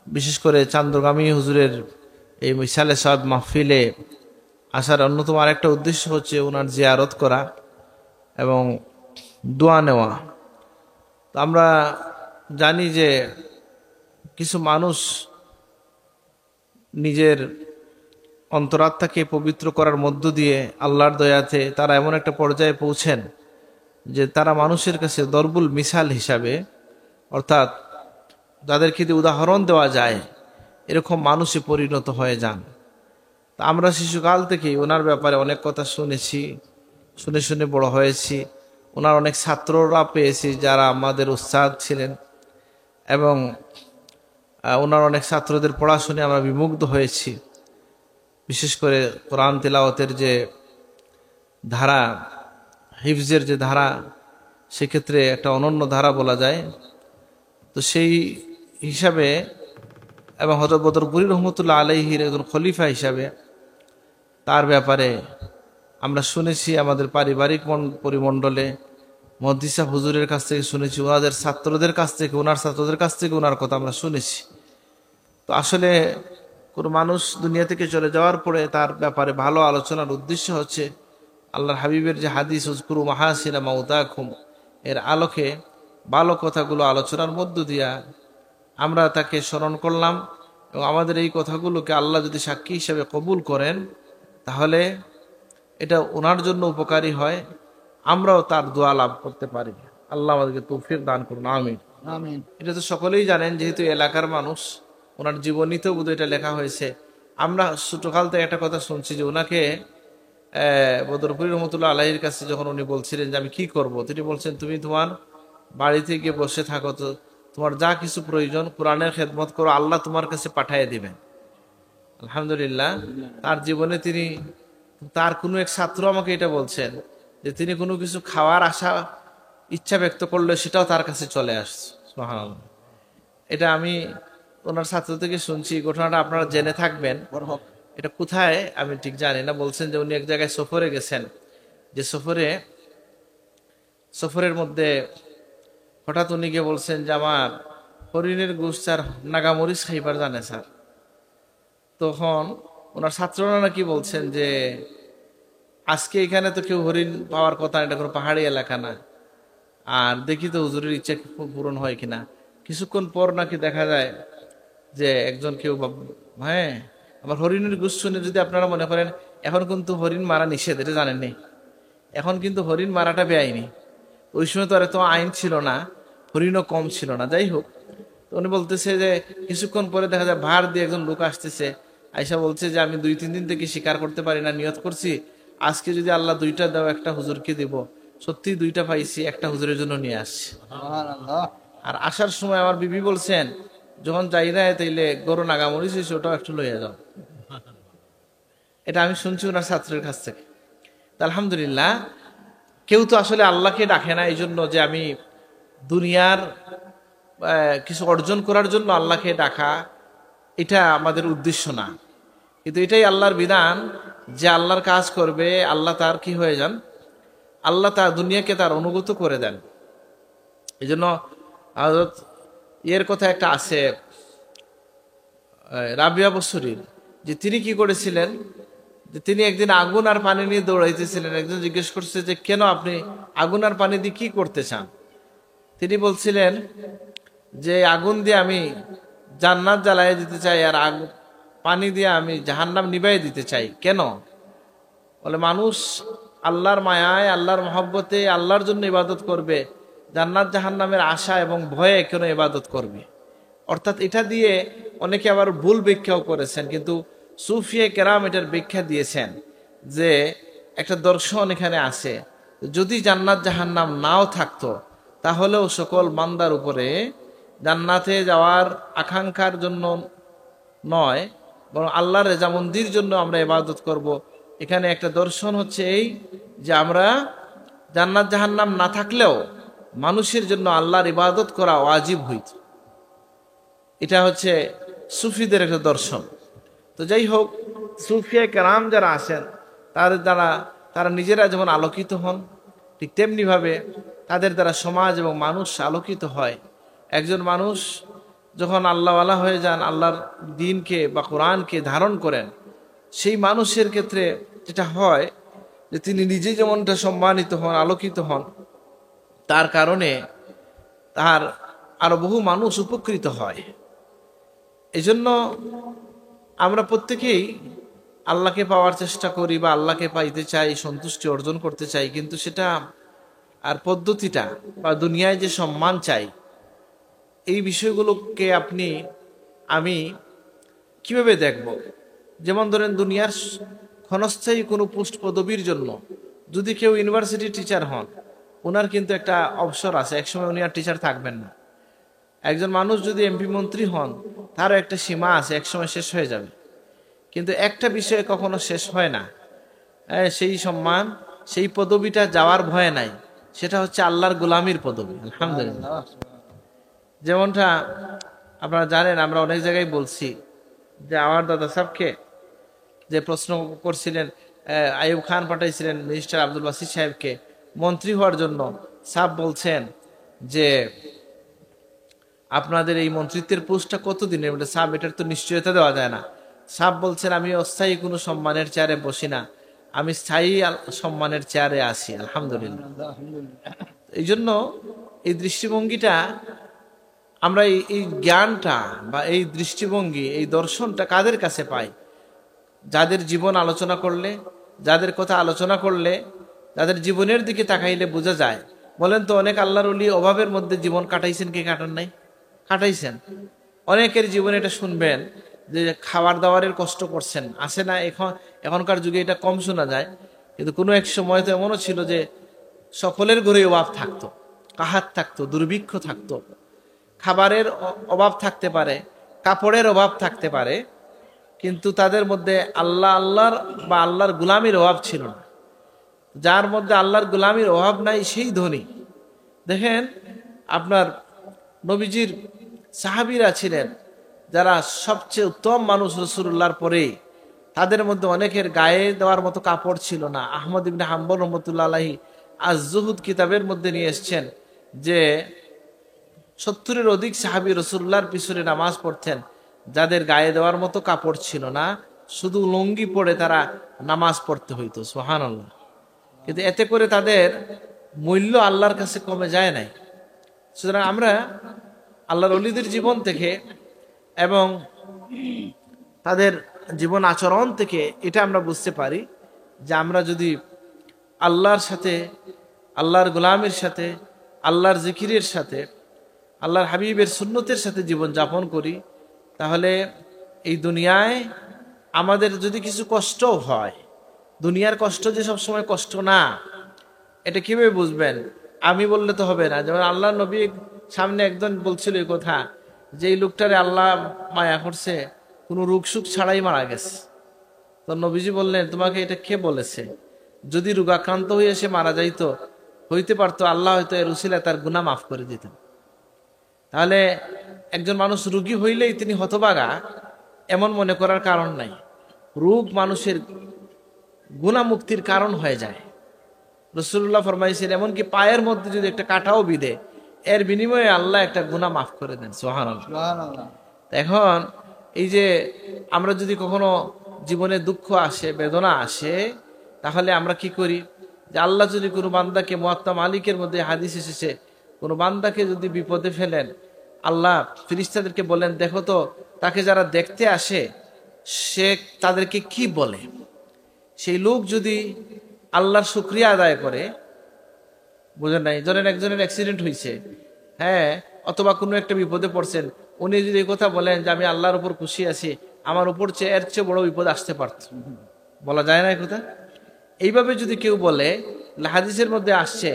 বিশেষ করে চান্দগামী হুজুরের এই মিসালে সাহেব মাহফিলে আসার অন্যতম আরেকটা উদ্দেশ্য হচ্ছে ওনার জিয়ারত করা এবং দোয়া নেওয়া। তো আমরা জানি যে কিছু মানুষ নিজের অন্তরাত্মাকে পবিত্র করার মধ্য দিয়ে আল্লাহর দয়াতে তারা এমন একটা পর্যায়ে পৌঁছেন যে তারা মানুষের কাছে দরবুল মিসাল হিসাবে, অর্থাৎ যাদেরকে দিয়ে উদাহরণ দেওয়া যায় এরকম মানুষে পরিণত হয়ে যান। তা আমরা শিশুকাল থেকেই ওনার ব্যাপারে অনেক কথা শুনেছি, শুনে শুনে বড় হয়েছি। ওনার অনেক ছাত্ররা পেয়েছি যারা আমাদের উস্তাদ ছিলেন এবং ওনার অনেক ছাত্রদের পড়াশুনে আমরা বিমুগ্ধ হয়েছি। বিশেষ করে কোরআন তিলাওয়াতের যে ধারা, হিফজের যে ধারা, সেক্ষেত্রে একটা অনন্য ধারা বলা যায়। তো সেই হিসাবে এবং হযরত বদরপুরি রহমতুল্লাহ আলাইহির একজন খলিফা হিসাবে তার ব্যাপারে আমরা শুনেছি। আমাদের পারিবারিক পরিমণ্ডলে মুহাদ্দিস হুজুরের কাছ থেকে শুনেছি, ওনাদের ছাত্রদের কাছ থেকে, ওনার ছাত্রদের কাছ থেকে ওনার কথা আমরা শুনেছি। তো আসলে কোনো মানুষ দুনিয়া থেকে চলে যাওয়ার পরে তার ব্যাপারে ভালো আলোচনার উদ্দেশ্য হচ্ছে আল্লাহর হাবিবের যে হাদিস উযকুরু মাহাসিনা মাউতাকুম, এর আলোকে ভালো কথাগুলো আলোচনার মধ্য দিয়া আমরা তাকে স্মরণ করলাম এবং আমাদের এই কথাগুলোকে আল্লাহ যদি সাক্ষী হিসেবে কবুল করেন তাহলে এটা ওনার জন্য উপকারী হয়, আমরাও তার দোয়া লাভ করতে পারি। আল্লাহ আমাদেরকে তৌফিক দান করুন, আমিন আমিন। এটা তো সকলেই জানেন, যেহেতু এলাকার মানুষ, ওনার জীবনীতেও বোধহয় এটা লেখা হয়েছে। আমরা ছোটকাল থেকে একটা কথা শুনছি যে ওনাকে বদরপুরি রহমতুল্লাহ আলাইহির কাছে যখন উনি বলছিলেন যে আমি কি করব, তিনি বলছেন তুমি তোমার বাড়িতে গিয়ে বসে থাকো, তো তোমার যা কিছু প্রয়োজন কোরআনের খেদমত করো, আল্লাহ তোমার কাছে পাঠিয়ে দিবেন। আলহামদুলিল্লাহ, তার জীবনে তিনি, তার কোনো এক ছাত্র আমাকে এটা বলছেন যে তিনি কোনো কিছু খাওয়ার আশা ইচ্ছা ব্যক্ত করলে সেটাও তার কাছে চলে আসছে। সুবহানাল্লাহ। এটা আমি ওনার ছাত্র থেকে শুনছি, ঘটনাটা আপনারা জেনে থাকবেন। এটা কোথায় আমি ঠিক জানি না। বলছেন যে উনি এক জায়গায় সফরে গেছেন, যে সফরের মধ্যে হঠাৎ উনি গিয়ে বলছেন যে আমার হরিণের গোশত আর নাগামরিচ খাইবার জানে স্যার। তখন ওনার ছাত্ররা নাকি বলছেন যে আজকে এখানে তো কেউ হরিণ পাওয়ার কথা, এটা কোনো পাহাড়ি এলাকা না, আর দেখি তো হুজুরের ইচ্ছা পূরণ হয় কিনা। কিছুক্ষণ পর নাকি দেখা যায় যে একজন কেউ হ্যাঁ আবার হরিণের গোশত শুনে যদি আপনারা মনে করেন এখন কিন্তু হরিণ মারা নিষেধ, এটা জানেননি, এখন কিন্তু হরিণ মারাটা বেআইনি। ওই সময় তো আর এত আইন ছিল না, হরিণও কম ছিল না। যাই হোক, তো উনি বলতেছে যে কিছুক্ষণ পরে দেখা যায় ভার দিয়ে একজন লোক আসতেছে, আয়সা বলছে যে আমি 2-3 দিন থেকে শিকার করতে পারি না, নিয়ত করছি আজকে যদি আল্লাহ 2টা দাও একটা হুজুরকে দিব। সত্যি 2টা পাইছি, একটা হুজুরের জন্য নিয়ে আসছি। আর আসার সময় আমার বিবি বলছেন যখন যাই না তাইলে গরু নাগামরিচ হয়েছে ওটাও একটু লইয়া যাও। এটা আমি শুনছি ওনার ছাত্রের কাছ থেকে। আলহামদুলিল্লাহ, কেউ তো আসলে আল্লাহকে ডাকে না এই জন্য যে আমি দুনিয়ার কিছু অর্জন করার জন্য আল্লাহকে ডাকা, এটা আমাদের উদ্দেশ্য না। কিন্তু এটাই আল্লাহর বিধান যে আল্লাহর কাজ করবে আল্লাহ তার কি হয়ে যান, আল্লাহ তার দুনিয়াকে তার অনুগত করে দেন। এই জন্য হযরত এর কথা একটা আছে, রাবিয়া বসরির, যে তিনি কি করেছিলেন, যে তিনি একদিন আগুন আর পানি নিয়ে দৌড়াইতেছিলেন। একজন জিজ্ঞেস করছে যে কেন আপনি আগুন আর পানি দিয়ে কি করতে চান? তিনি বলছিলেন যে আগুন দিয়ে আমি জান্নাত জ্বালাইয়া দিতে চাই আর পানি দিয়ে আমি জাহান্নাম নিভাইয়া দিতে চাই। কেন? বলে মানুষ আল্লাহর মায়ায়, আল্লাহর মহব্বতে আল্লাহর জন্য ইবাদত করবে, জান্নাত জাহান্নামের আশা এবং ভয়ে কেন ইবাদত করবে। অর্থাৎ এটা দিয়ে অনেকে আবার ভুল ব্যাখ্যাও করেছেন, কিন্তু সুফিয়ে কেরাম এটার ব্যাখ্যা দিয়েছেন যে একটা দর্শন এখানে আছে, যদি জান্নাত জাহান্নাম নাও থাকতো তাহলেও সকল বান্দার উপরে জান্নাতে যাওয়ার আকাঙ্ক্ষার জন্য নয়, বরং আল্লাহর রেজামন্দির জন্য আমরা ইবাদত করব। এখানে একটা দর্শন হচ্ছে এই যে আমরা জান্নাত জাহান্নাম না থাকলেও মানুষের জন্য আল্লাহর ইবাদত করা ওয়াজিব হইত। এটা হচ্ছে সুফিদের একটা দর্শন। তো যাই হোক, সুফিয়া কেরাম যারা আছেন তাদের দ্বারা তারা নিজেরা যেমন আলোকিত হন, ঠিক তেমনিভাবে তাদের দ্বারা সমাজ এবং মানুষ আলোকিত হয়। একজন মানুষ যখন আল্লাহওয়ালা হয়ে যান, আল্লাহর দ্বীনকে বা কোরআনকে ধারণ করেন, সেই মানুষের ক্ষেত্রে যেটা হয় যে তিনি নিজে যেমনটা সম্মানিত হন, আলোকিত হন, তার কারণে তার আরো বহু মানুষ উপকৃত হয়। এজন্য আমরা প্রত্যেকেই আল্লাহকে পাওয়ার চেষ্টা করি বা আল্লাহকে পাইতে চাই, সন্তুষ্টি অর্জন করতে চাই, কিন্তু সেটা আর পদ্ধতিটা বা দুনিয়ায় যে সম্মান চাই, এই বিষয়গুলোকে আমি কিভাবে দেখব? যেমন ধরেন, দুনিয়ার ক্ষণস্থায়ী কোনো পোস্ট পদবীর জন্য যদি কেউ ইউনিভার্সিটি টিচার হন, ওনার কিন্তু একটা অবসর আছে, একসময় উনি আর টিচার থাকবেন না। একজন মানুষ যদি এমপি মন্ত্রী হন, তারও একটা সীমা আছে, একসময় শেষ হয়ে যাবে। কিন্তু একটা বিষয়ে কখনো শেষ হয় না, সেই সম্মান, সেই পদবিটা যাওয়ার ভয় নাই, সেটা হচ্ছে আল্লাহর গোলামির পদবি। আলহামদুলিল্লাহ। যেমনটা আপনারা জানেন, আমরা অনেক জায়গায় বলছি যে আমার দাদা সাহেবকে যে প্রশ্ন করছিলেন, আইয়ুব খান পাঠাইছিলেন মিনিস্টার আব্দুল বাসির সাহেবকে মন্ত্রী হওয়ার জন্য, সাহেব বলছেন যে আপনাদের এই মন্ত্রিত্বের পোস্টটা কতদিনের? বলে সাহেব, এটার তো নিশ্চয়তা দেওয়া যায় না। সাহেব বলছেন, আমি অস্থায়ী কোনো সম্মানের চেয়ারে বসি না, আমি স্থায়ী সম্মানের চেয়ারে আসি। আলহামদুলিল্লাহ। এই জন্য এই দৃষ্টিভঙ্গিটা আমরা, এই জ্ঞানটা বা এই দৃষ্টিভঙ্গি, এই দর্শনটা কাদের কাছে পাই? যাদের জীবন আলোচনা করলে, যাদের কথা আলোচনা করলে, যাদের জীবনের দিকে তাকাইলে বোঝা যায়। বলেন তো, অনেক আল্লাহর ওলি অভাবের মধ্যে জীবন কাটাইছেন কি কাটান নাই? কাটাইছেন। অনেকের জীবনে এটা শুনবেন যে খাবার দাবারের কষ্ট করছেন, আসে না? এখনকার যুগে এটা কম শোনা যায়, কিন্তু কোনো এক সময় তো এমনও ছিল যে সকলের ঘরে অভাব থাকতো, কাহাত থাকতো, দুর্ভিক্ষ থাকতো, খাবারের অভাব থাকতে পারে, কাপড়ের অভাব থাকতে পারে, কিন্তু তাদের মধ্যে আল্লাহর বা আল্লাহর গুলামির অভাব ছিল না। যার মধ্যে আল্লাহর গুলামির অভাব নাই, সেই ধনী। দেখেন, আপনার নবীজির সাহাবীরা ছিলেন যারা সবচেয়ে উত্তম মানুষ রাসূলুল্লাহর পরে, তাদের মধ্যে অনেকের গায়ে দেওয়ার মতো কাপড় ছিল না। আহমদ ইবনে হাম্বল রহমতুল্লাহ আলাইহি আজ-জুহুদ কিতাবের মধ্যে নিয়ে এসছেন যে 70-এর অধিক সাহাবী রাসূলুল্লাহর পিছনে নামাজ পড়তেন, যাদের গায়ে দেওয়ার মতো কাপড় ছিল না, শুধু লুঙ্গি পরে তারা নামাজ পড়তে হইতো। সুবহানাল্লাহ। কিন্তু এতে করে তাদের মূল্য আল্লাহর কাছে কমে যায় নাই। সুতরাং আমরা আল্লাহর ওলিদের জীবন থেকে এবং তাদের জীবন আচরণ থেকে এটা আমরা বুঝতে পারি যে আমরা যদি আল্লাহর সাথে, আল্লাহর গোলামের সাথে, আল্লাহর জিকিরের সাথে, আল্লাহর হাবিবের সুন্নতের সাথে জীবন যাপন করি, তাহলে এই দুনিয়ায় আমাদের যদি কিছু কষ্ট হয়, দুনিয়ার কষ্ট যে সবসময় কষ্ট না, এটা কিভাবে বুঝবেন? আমি বললে তো হবে না। যেমন আল্লাহ নবী সামনে একজন বলছিল এই কথা, যে এই লোকটারে আল্লাহ মায়া করছে, কোনো রোগ সুখ ছাড়াই মারা গেছে। তো নবীজি বললেন, তোমাকে এটা কে বলেছে? যদি রোগাক্রান্ত হয়ে সে মারা যাইতো, হইতে পারতো আল্লাহ হয়তো এর উসিলায় তার গুনাহ মাফ করে দিতেন। তাহলে একজন মানুষ রোগী হইলেই তিনি হতভাগা, এমন মনে করার কারণ নাই। রোগ মানুষের গুনাহ মুক্তির কারণ হয়ে যায়। রাসূলুল্লাহ ফরমাইছেন, এমনকি পায়ের মধ্যে যদি একটা কাঁটাও বিঁধে, এর বিনিময়ে আল্লাহ একটা গুনাহ মাফ করে দেন। সুবহানাল্লাহ। এখন এই যে আমরা যদি কখনো জীবনে দুঃখ আসে, বেদনা আসে, তাহলে আমরা কি করি? যে আল্লাহ যদি কোনো বান্দাকে, মুয়াত্তা মালিকের মধ্যে হাদিস এসেছে, কোনো বান্দাকে যদি বিপদে ফেলেন, আল্লাহ ফেরেশতাদেরকে বলেন, দেখো তো তাকে যারা দেখতে আসে সে তাদেরকে কি বলে। সেই লোক যদি আল্লাহর শুকরিয়া আদায় করে, বুঝেন নাই? ধরেন একজনের অ্যাক্সিডেন্ট হয়েছে, হ্যাঁ, অথবা কোনো একটা বিপদে পড়ছেন, উনি যদি এই কথা বলেন যে আমি আল্লাহর উপর খুশি আছি, আমার উপর এর চেয়ে বড় বিপদ আসতে পারত, বলা যায় না এই কথা? এইভাবে যদি কেউ বলে, হাদিসের মধ্যে আসছে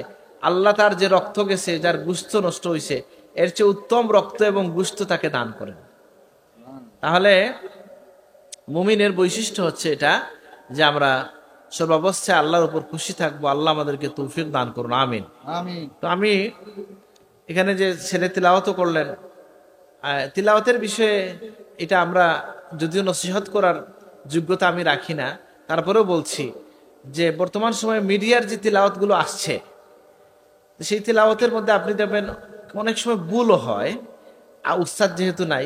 আল্লাহ তার যে রক্ত গেছে, যার গুস্ত নষ্ট হয়েছে, এর চেয়ে উত্তম রক্ত এবং গুস্ত তাকে দান করেন। তাহলে মুমিনের বৈশিষ্ট্য হচ্ছে এটা, যে আমরা সর্বাবস্থায় আল্লাহর উপর খুশি থাকবো। আল্লাহ আমাদেরকে তৌফিক দান করুন, আমিন। তো আমি এখানে যে ছেলে তিলাওয়াত করলেন, তিলাওয়াতের বিষয়ে এটা আমরা যদিও নসিহত করার যোগ্যতা আমি রাখি না, তারপরেও বলছি যে বর্তমান সময়ে মিডিয়ার যে তিলাওয়াতগুলো আসছে, সেই তিলাওয়াতের মধ্যে আপনি দেখবেন অনেক সময় ভুলও হয়। উস্তাদ যেহেতু নাই,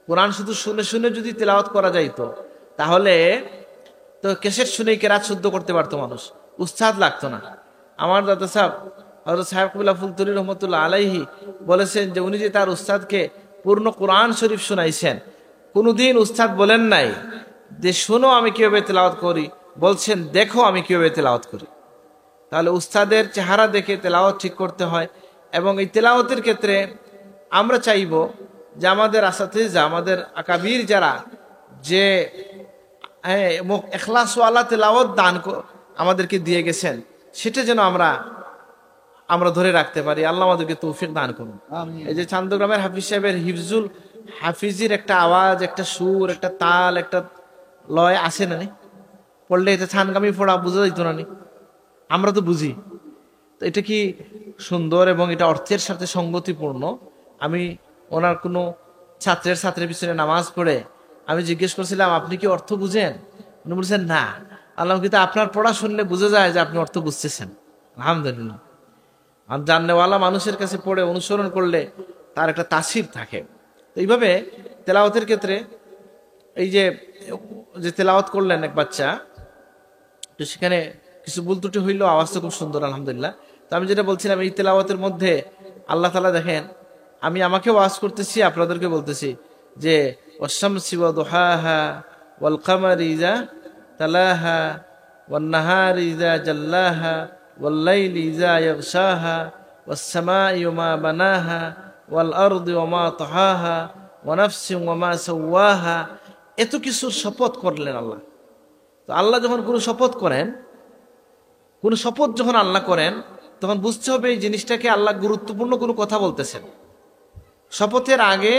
কোরআন শুধু শুনে শুনে যদি তেলাওয়াত করা যাইতো তাহলে তো ক্যাসেট শুনেই কেরাত শুদ্ধ করতে পারতো মানুষ, উস্তাদ লাগতো না। আমার দাদা সাহেব হযরত সাহেব কবিলা ফুলতুরি রহমতুল্লাহ আলাইহি বলেছেন যে উনি যে তার উস্তাদকে পূর্ণ কোরআন শরীফ শুনাইছেন, কোনোদিন উস্তাদ বলেন নাই যে শোনো আমি কিভাবে তেলাওয়াত করি, বলছেন দেখো আমি কিভাবে তেলাওয়াত করি। তাহলে উস্তাদের চেহারা দেখে তেলাওয়াত ঠিক করতে হয়। এবং এই তেলাওয়াতের ক্ষেত্রে আমরা চাইব যে আমাদের আসাতিজা, আমাদের আকাবির যারা, যে এখলাসওয়ালা তেলাওয়াত দান আমাদেরকে দিয়ে গেছেন, সেটা যেন আমরা ধরে রাখতে পারি। আল্লাহ আমাদেরকে তৌফিক দান করুন। এই যে চান্দগ্রামের হাফিজ সাহেবের হাফিজির একটা আওয়াজ, একটা সুর, একটা তাল, একটা লয় আছে না, পড়লে এটা ছানগামি ফোড়া বোঝা যাইত না, আমরা তো বুঝি। তো এটা কি সুন্দর এবং এটা অর্থের সাথে সঙ্গতিপূর্ণ। আমি ওনার কোনো ছাত্রের পিছনে নামাজ পড়ে আমি জিজ্ঞেস করছিলাম আপনি কি অর্থ বুঝেন? উনি বলছেন না। আল্লাহ, কিন্তু আপনার পড়া শুনলে বোঝা যায় যে আপনি অর্থ বুঝতেছেন। আলহামদুলিল্লাহ। আর জাননেওয়ালা মানুষের কাছে পড়ে অনুসরণ করলে তার একটা তাসির থাকে। তো এইভাবে তেলাওয়াতের ক্ষেত্রে এই যে তেলাওয়াত করলেন এক বাচ্চা, তো সেখানে কিছু ভুল ত্রুটি হইলেও আওয়াজটা খুব সুন্দর, আলহামদুলিল্লাহ। তো আমি যেটা বলছিলাম, এই তেলাওয়াতের মধ্যে আল্লাহ তাআলা দেখেন, আমি আমাকে ওয়াজ করতেছি, আপনাদেরকে বলতেছি যে ওয়াশ-শামসি ওয়া দুহাহা ওয়াল কামারি ইযা তালাহা ওয়ান নাহারি ইযা জাল্লাহা ওয়াল লাইলি ইযা ইয়াগশাহা ওয়াস সামাই ওয়া মা বানাহা ওয়াল আরদি ওয়া মা তাহাহা ওয়া নাফসিন ওয়া মা সাওয়াহা। এত কিছুর শপথ করলেন আল্লাহ। তো আল্লাহ যখন কোনো শপথ করেন, কোনো শপথ যখন আল্লাহ করেন, তখন বুঝতে হবে এই জিনিসটাকে আল্লাহ গুরুত্বপূর্ণ কোনো কথা বলতেছেন। শপথের আগে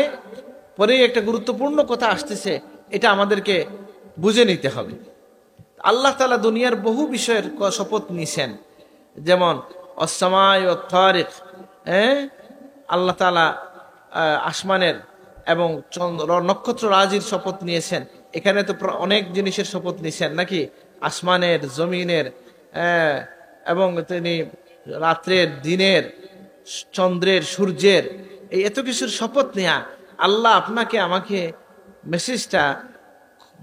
পরেই একটা গুরুত্বপূর্ণ কথা আসতেছে, এটা আমাদেরকে বুঝে নিতে হবে। আল্লাহ তাআলা দুনিয়ার বহু বিষয়ের শপথ নিছেন, যেমন অস-সামাই ওয়াত তারিক, আল্লাহ তাআলা আসমানের এবং নক্ষত্র রাজির শপথ নিয়েছেন। এখানে তো অনেক জিনিসের শপথ নিয়েছেন নাকি, আসমানের, জমিনের, এবং তিনি রাত্রের, দিনের, চন্দ্রের, সূর্যের, এই এত কিছুর শপথ নেয়া। আল্লাহ আপনাকে আমাকে মেসেজটা,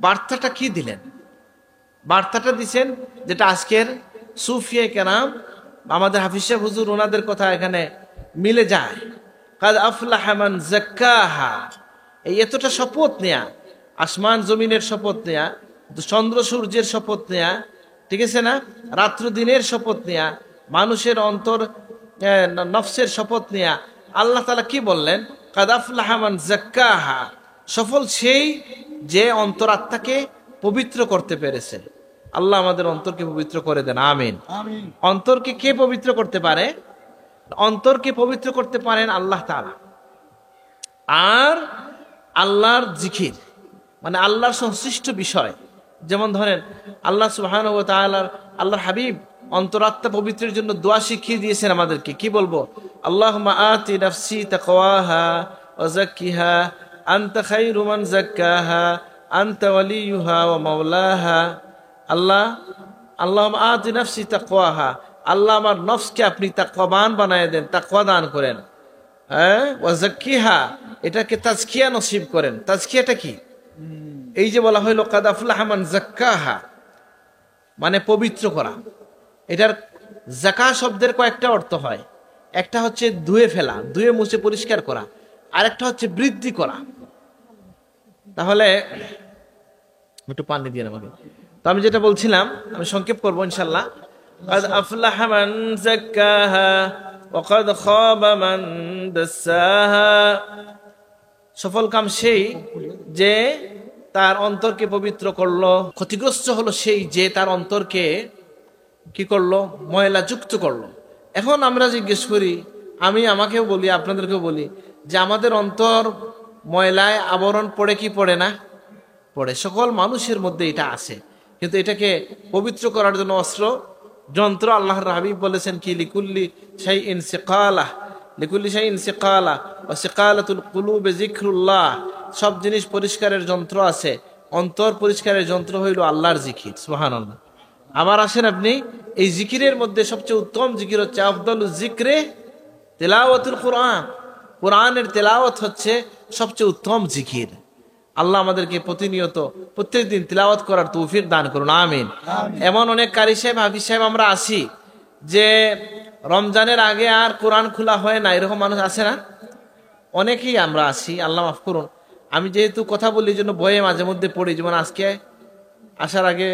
বার্তাটা কি দিলেন? বার্তাটা দিচ্ছেন যেটা আজকের সুফিয়ে কেরাম, আমাদের হাফিজ সাহেব হুজুর, ওনাদের কথা এখানে মিলে যায়। কাদ আফলাহা মান যাক্কাহা। এই এতটা শপথ নেয়া, আসমান জমিনের শপথ নেয়া, চন্দ্র সূর্যের শপথ নেয়া, ঠিক আছে না, রাত্র দিনের শপথ নেয়া, মানুষের অন্তর নফসের শপথ নেয়া। আল্লাহ তাআলা কি বললেন? কাদ আফলাহা মান যাক্কাহা। সফল সেই যে অন্তরাত্মাকে পবিত্র করতে পেরেছে। আল্লাহ আমাদের অন্তরকে পবিত্র করে দেন, আমিন। অন্তরকে কে পবিত্র করতে পারে? অন্তরকে পবিত্র করতে পারেন আল্লাহ তাআলা। আর আল্লাহর জিকির, মানে আল্লাহর সংশ্লিষ্ট বিষয়, যেমন ধরেন আল্লাহ সুবহানাহু ওয়া তাআলার, আল্লাহর হাবিব অন্তরাত্মা পবিত্রের জন্য দোয়া শিখিয়ে দিয়েছেন আমাদেরকে। কি বলবো? আল্লাহুম্মা আতি নাফসি তাকওয়াহা ওয়া যাক্কিহা আনতা খায়রু মান যাক্কাহা আনতা ওয়ালিয়ুহা ওয়া মাওলাহা। আল্লাহুম্মা আতি নাফসি তাকওয়াহা, আল্লাহ আমার নফসকে আপনি তাকওয়াবান বানায় দেন, তাকওয়া দান করেন। ওয়া যাক্কিহা, এটাকে তাজকিয়া নসিব করেন। তাজকিয়াটা কি? এই যে বলা হইল কাদ আফলাহা মান যাক্কাহা, মানে পবিত্র করা। এটার যাকা শব্দের কয়েকটা অর্থ হয়। একটা হচ্ছে ধুয়ে ফেলা, ধুয়ে মুছে পরিষ্কার করা, আর একটা হচ্ছে বৃদ্ধি করা। তাহলে একটু পানি দিয়ে আমাকে। তো আমি যেটা বলছিলাম, আমি সংক্ষেপ করবো ইনশাল্লাহ। কাদ আফলাহা মান যাক্কাহা ওয়া কাদ খাবা মান দাসাহা। সফল কাম সেই যে তার অন্তরকে পবিত্র করলো। ক্ষতিগ্রস্ত হলো সেই যে তার অন্তরকে কি করলো? ময়লা যুক্ত করলো। এখন আমরা জিজ্ঞেস করি, আমি আমাকেও বলি, আপনাদেরকেও বলি, যে আমাদের অন্তর ময়লায় আবরণ পড়ে কি পড়ে না? পড়ে। সকল মানুষের মধ্যে এটা আছে, কিন্তু এটাকে পবিত্র করার জন্য অস্ত্র, যন্ত্র আল্লাহর হাবিব বলেছেন কি, লিকুল্লি শাইইন সিকালাহ, লিকুল্লি শাইইন সিকালাহ ওয়া সিকালাতুল কুলুবে যিকরুল্লাহ। সব জিনিস পরিষ্কারের যন্ত্র আছে, অন্তর পরিষ্কারের যন্ত্র হইল আল্লাহর জিকির। সুবহানাল্লাহ। আবার আসেন আপনি, এই জিকিরের মধ্যে সবচেয়ে উত্তম জিকির হচ্ছে আফদালুজ যিকরে তিলাওয়াতুল কুরআন। কোরআনের তেলাওয়াত হচ্ছে সবচেয়ে উত্তম জিকির। আল্লাহ আমাদেরকে প্রতিনিয়ত প্রত্যেকদিন তিলাওয়াত করার তৌফিক দান করুন, আমিন। এমন অনেক কারি সাহেব, হাফিজ সাহেব আমরা আছি যে রমজানের আগে আর কোরআন খোলা হয় না, এরকম মানুষ আছে না? অনেকেই আমরা আছি, আল্লাহ মাফ করুন। আমি যেহেতু কথা বলি এই জন্য বইয়ে মাঝে মধ্যে পড়ি, যেমন আজকে আসার আগে,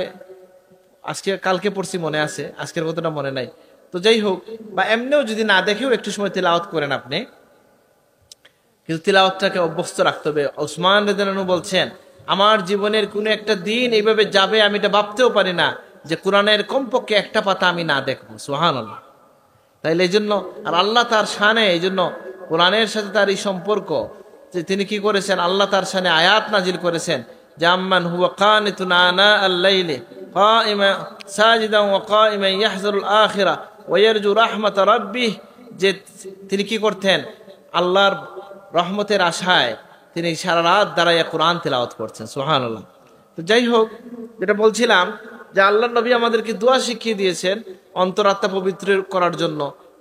আজকে কালকে পড়ছি মনে আছে, আজকের কথাটা মনে নাই। তো যাই হোক, বা এমনিও যদি না দেখেও একটু সময় তিলাওয়াত করেন আপনি, কিন্তু তিলাওয়াতটাকে অভ্যস্ত রাখতে হবে। ওসমান রাদিয়াল্লাহু আনহু বলছেন, আমার জীবনের কোনো একটা দিন এইভাবে যাবে আমি এটা ভাবতেও পারি না যে কোরআনের কমপক্ষে একটা পাতা আমি না দেখবো। সুবহানাল্লাহ। তাইলে এই জন্য, আর আল্লাহ তার শানে, এই জন্য কোরআনের সাথে তার এই সম্পর্ক যে তিনি কি করেছেন, আল্লাহ তার শানে আয়াত নাজিল করেছেন যে আম্মান হুয়া কানিতুন আনা আল-লাইলি কাইমা সাজিদান ওয়া কাইমান ইয়াহযুরুল আখিরা ওয়া ইয়ারজু রাহমাত রাব্বিহ, যে তিনি কি করতেন, আল্লাহর রহমতের আশায় তিনি সারা রাত দাঁড়াইয়া কোরআন তেলাওয়াত করছেন। সুবহানাল্লাহ। তো যাই হোক, যেটা বলছিলাম যে আল্লাহর নবী আমাদেরকে দোয়া শিখিয়ে দিয়েছেন অন্তরাত্মা পবিত্র করার জন্য।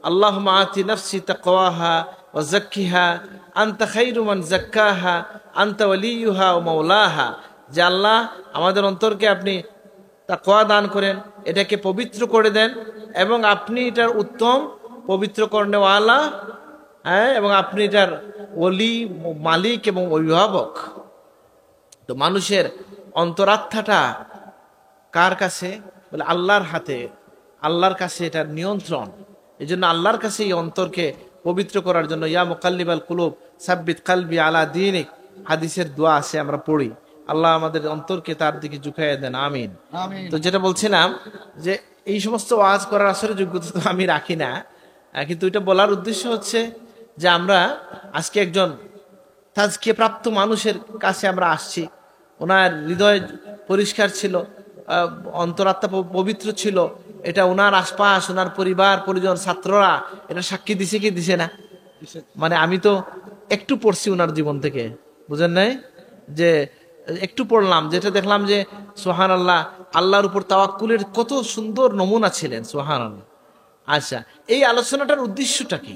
আল্লাহুম্মা আতি নাফসি তাকওয়াহা ওয়া যাক্কিহা আনতা খায়রু মান যাক্কাহা আনতা ওয়ালিয়ুহা ওয়া মাওলাহা, যে আল্লাহ আমাদের অন্তরকে আপনি তাকওয়া দান করেন, এটাকে পবিত্র করে দেন, এবং আপনি এটার উত্তম পবিত্র করনেওয়ালা, হ্যাঁ, এবং আপনি এটার ওলি, মালিক এবং অভিভাবক। তো মানুষের অন্তরাত্মাটা কার কাছে? বলে আল্লাহর হাতে, আল্লাহর কাছে এটার নিয়ন্ত্রণ। এই জন্য আল্লাহর কাছে এই অন্তরকে পবিত্র করার জন্য ইয়া মুকাল্লিবাল কুলুব সাব্বিত কালবি আলা দীনিক হাদিসের দোয়া আছে, আমরা পড়ি। আল্লাহ আমাদের অন্তরকে তার দিকে ঝুঁকাইয়া দেন, আমিন। তো যেটা বলছিলাম যে এই সমস্ত ওয়াজ করার আসলে যোগ্যতা তো আমি রাখি না, কিন্তু এটা বলার উদ্দেশ্য হচ্ছে যে আমরা আজকে একজন তাজকিয়া প্রাপ্ত মানুষের কাছে আমরা আসছি। ওনার হৃদয় পরিষ্কার ছিল, অন্তরাত্মা পবিত্র ছিল, এটা ওনার আশপাশ, ওনার পরিবার পরিজন, ছাত্ররা এটা সাক্ষী দিছে কি দিছে না? মানে আমি তো একটু পড়ছি ওনার জীবন থেকে, বুঝেন নাই, যে একটু পড়লাম, যেটা দেখলাম যে সুবহানাল্লাহ, আল্লাহর উপর তাওয়াক্কুলের কত সুন্দর নমুনা ছিলেন। সুবহানাল্লাহ। আচ্ছা, এই আলোচনাটার উদ্দেশ্যটা কি?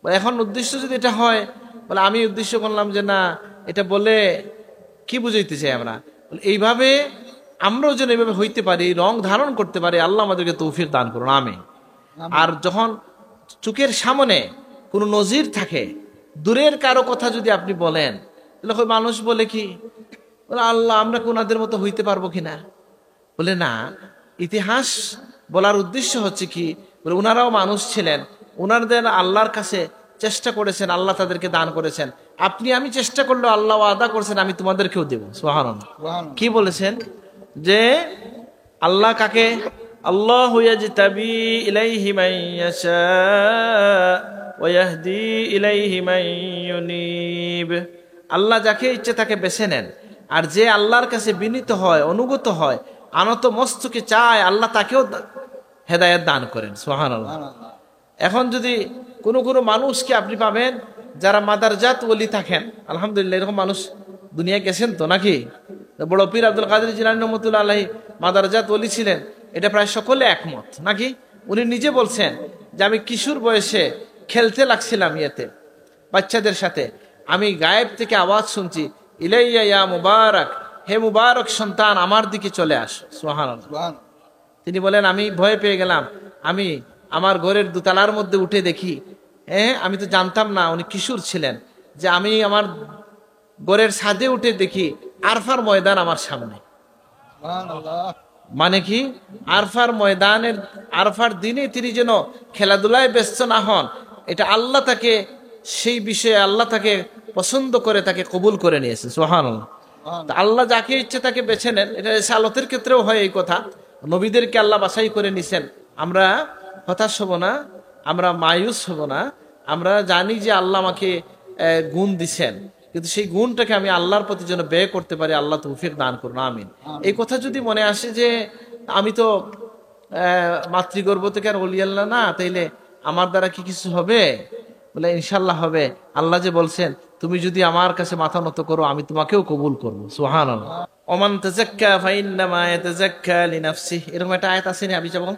এখন উদ্দেশ্য যদি এটা হয়, বলে আমি উদ্দেশ্য করলাম যে না, এটা বলে কি বুঝাইতে চাই আমরা, এইভাবে আমরাও যেন এইভাবে হইতে পারি, রং ধারণ করতে পারি। আল্লাহ আমাদেরকে তৌফিক দান করুন, আমিন। আর যখন চোখের সামনে কোনো নজির থাকে, দূরের কারো কথা যদি আপনি বলেন, তাহলে মানুষ বলে কি, বলে আল্লাহ আমরা কোনাদের মতো হইতে পারবো কিনা? বলে না, ইতিহাস বলার উদ্দেশ্য হচ্ছে কি, বলে ওনারাও মানুষ ছিলেন, ওনাদের আল্লাহর কাছে চেষ্টা করেছেন, আল্লাহ তাদেরকে দান করেছেন। আপনি আমি চেষ্টা করলে আল্লাহ ওয়াদা করেছেন আমি তোমাদেরকেও দেব। সুবহানাল্লাহ। কি বলেছেন যে আল্লাহ কাকে, আল্লাহু ইয়াজতাবি ইলাইহি মান ইয়াশা ওয়া ইয়াহদি ইলাইহি মান ইউনিব, আল্লাহ যাকে ইচ্ছে তাকে বেছে নেন, আর যে আল্লাহর কাছে বিনীত হয়, অনুগত হয়, আনত মস্তকে চায়, আল্লাহ তাকেও হেদায়েত দান করেন। সুবহানাল্লাহ। এখন যদি কোনো মানুষকে আপনি পাবেন যারা মাদারজাত ওলি থাকেন, আলহামদুলিল্লাহ এরকম মানুষ দুনিয়ায় গেছেন তো নাকি? বড় পীর আব্দুল কাদের জিলানী রহমাতুল্লাহ আলাইহি মাদারজাত ওলি ছিলেন, এটা প্রায় সকলে একমত নাকি? উনি নিজে বলছেন যে আমি কিশোর বয়সে খেলতে লাগছিলাম ইয়েতে বাচ্চাদের সাথে, আমি গায়েব থেকে আওয়াজ শুনছি, ইলাইয়া ইয়া মুবারক, হে মুবারক সন্তান আমার দিকে চলে আস। সুবহানাল্লাহ। তিনি বলেন আমি ভয় পেয়ে গেলাম, আমি আমার ঘরের দোতলার মধ্যে উঠে দেখি, আমি তো জানতাম না উনি কিশোর ছিলেন, যে আমি আমার ঘরের ছাদে উঠে দেখি আরফার ময়দান আমার সামনে। মানে কি, আরফার ময়দানের, আরফার দিনে তিনি যেন খেলাধুলায় ব্যস্ত না হন, এটা আল্লাহ তাকে, সেই বিষয়ে আল্লাহ তাকে পছন্দ করে তাকে কবুল করে নিয়েছে। সুবহানাল্লাহ। আল্লাহ যাকে ইচ্ছে তাকে বেছে নেন, এটা রিসালাতের ক্ষেত্রেও হয় এই কথা। নবীদেরকে আল্লাহ বাছাই করে নিছেন। আমরা হতাশ হব না, আমরা মায়ুস হব না, আমরা জানি যে আল্লাহ আমাকে গুণ দিছেন, কিন্তু সেই গুণটাকে আমি আল্লাহর প্রতি যেন ব্যয় করতে পারি, আল্লাহ তৌফিক দান করুন, আমিন। এই কথা যদি মনে আসে যে আমি তো মাতৃগর্ভ থেকে আর ওলি আল্লাহ না, তাইলে আমার দ্বারা কি কিছু হবে? বলে ইনশাল্লাহ হবে। আল্লাহ যে বলছেন তুমি যদি আমার কাছে মাথা নত করো আমি তোমাকেও কবুল করবো। সুবহানাল্লাহ। ওমান তাযাক্কা ফাইন্নামা ইয়াতাযাক্কা লিনাফসিহি, এরকম একটা আয়াত আছে না? আমি যেমন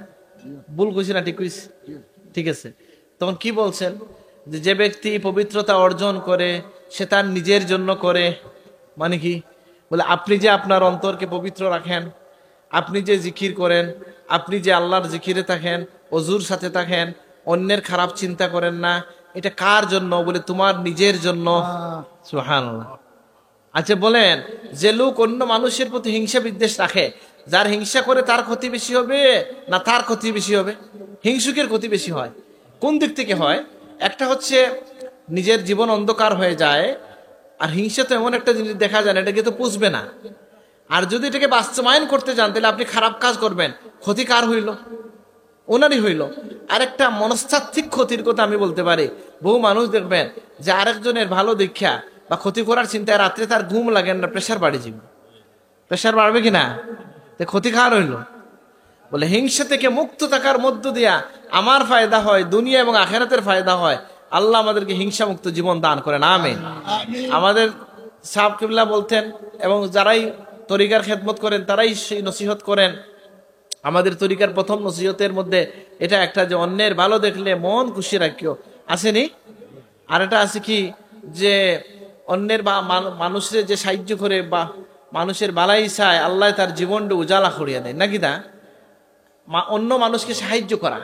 ভুল কইছি না ঠিক কইছি? ঠিক আছে। তখন কি বলছেন যে ব্যক্তি পবিত্রতা অর্জন করে সে তার নিজের জন্য করে। মানে কি? বলে আপনি যে আপনার অন্তরকে পবিত্র রাখেন, আপনি যে জিকির করেন, আপনি যে আল্লাহর জিকিরে থাকেন, অজুর সাথে থাকেন, অন্যের খারাপ চিন্তা করেন না, এটা কার জন্য? বলে তোমার নিজের জন্য। সুবহানাল্লাহ। আচ্ছা বলেন, যে লোক অন্য মানুষের প্রতি হিংসা বিদ্বেষ রাখে, যার হিংসা করে তার ক্ষতি বেশি হবে না তার ক্ষতি বেশি হবে? হিংসুকের ক্ষতি বেশি হয়। কোন দিক থেকে হয়? একটা হচ্ছে নিজের জীবন অন্ধকার হয়ে যায়, আর হিংসা তো এমন একটা জিনিস দেখা যায় না, এটাকে তো পুষবে না। আর যদি এটাকে বাস্তবায়ন করতে যান তাহলে আপনি খারাপ কাজ করবেন, ক্ষতি কার হইল? ওনারই হইল। আরেকটা মনস্তাত্ত্বিক ক্ষতির কথা আমি বলতে পারি। বহু মানুষ দেখবেন যে আরেকজনের ভালো দীক্ষা বা ক্ষতি করার চিন্তায় রাত্রে তার ঘুম লাগেন না, প্রেশার বাড়ে যাবে। প্রেশার বাড়বে কিনা? তো ক্ষতি কার হইল? বলে হিংসা থেকে মুক্ত থাকার মধ্য দিয়া আমার ফায়দা হয়, দুনিয়া এবং আখেরাতের ফায়দা হয়। আল্লাহ আমাদেরকে হিংসা মুক্ত জীবন দান করেন, আমিন। আমাদের সাহেব কিবলা বলতেন, এবং যারাই তরিকার খেদমত করেন তারাই সেই নসিহত করেন। আমাদের তরিকার প্রথম নসিহতের মধ্যে এটা একটা, যে অন্যের ভালো দেখলে মন খুশি রাখিও, আসেনি? আর এটা আছে কি, যে অন্যের বা মানুষের যে সাহায্য করে বা মানুষের বালাই চায়, আল্লাহ তার জীবনটা উজালা করিয়া দেয়, নাকি? না, অন্য মানুষকে সাহায্য করা,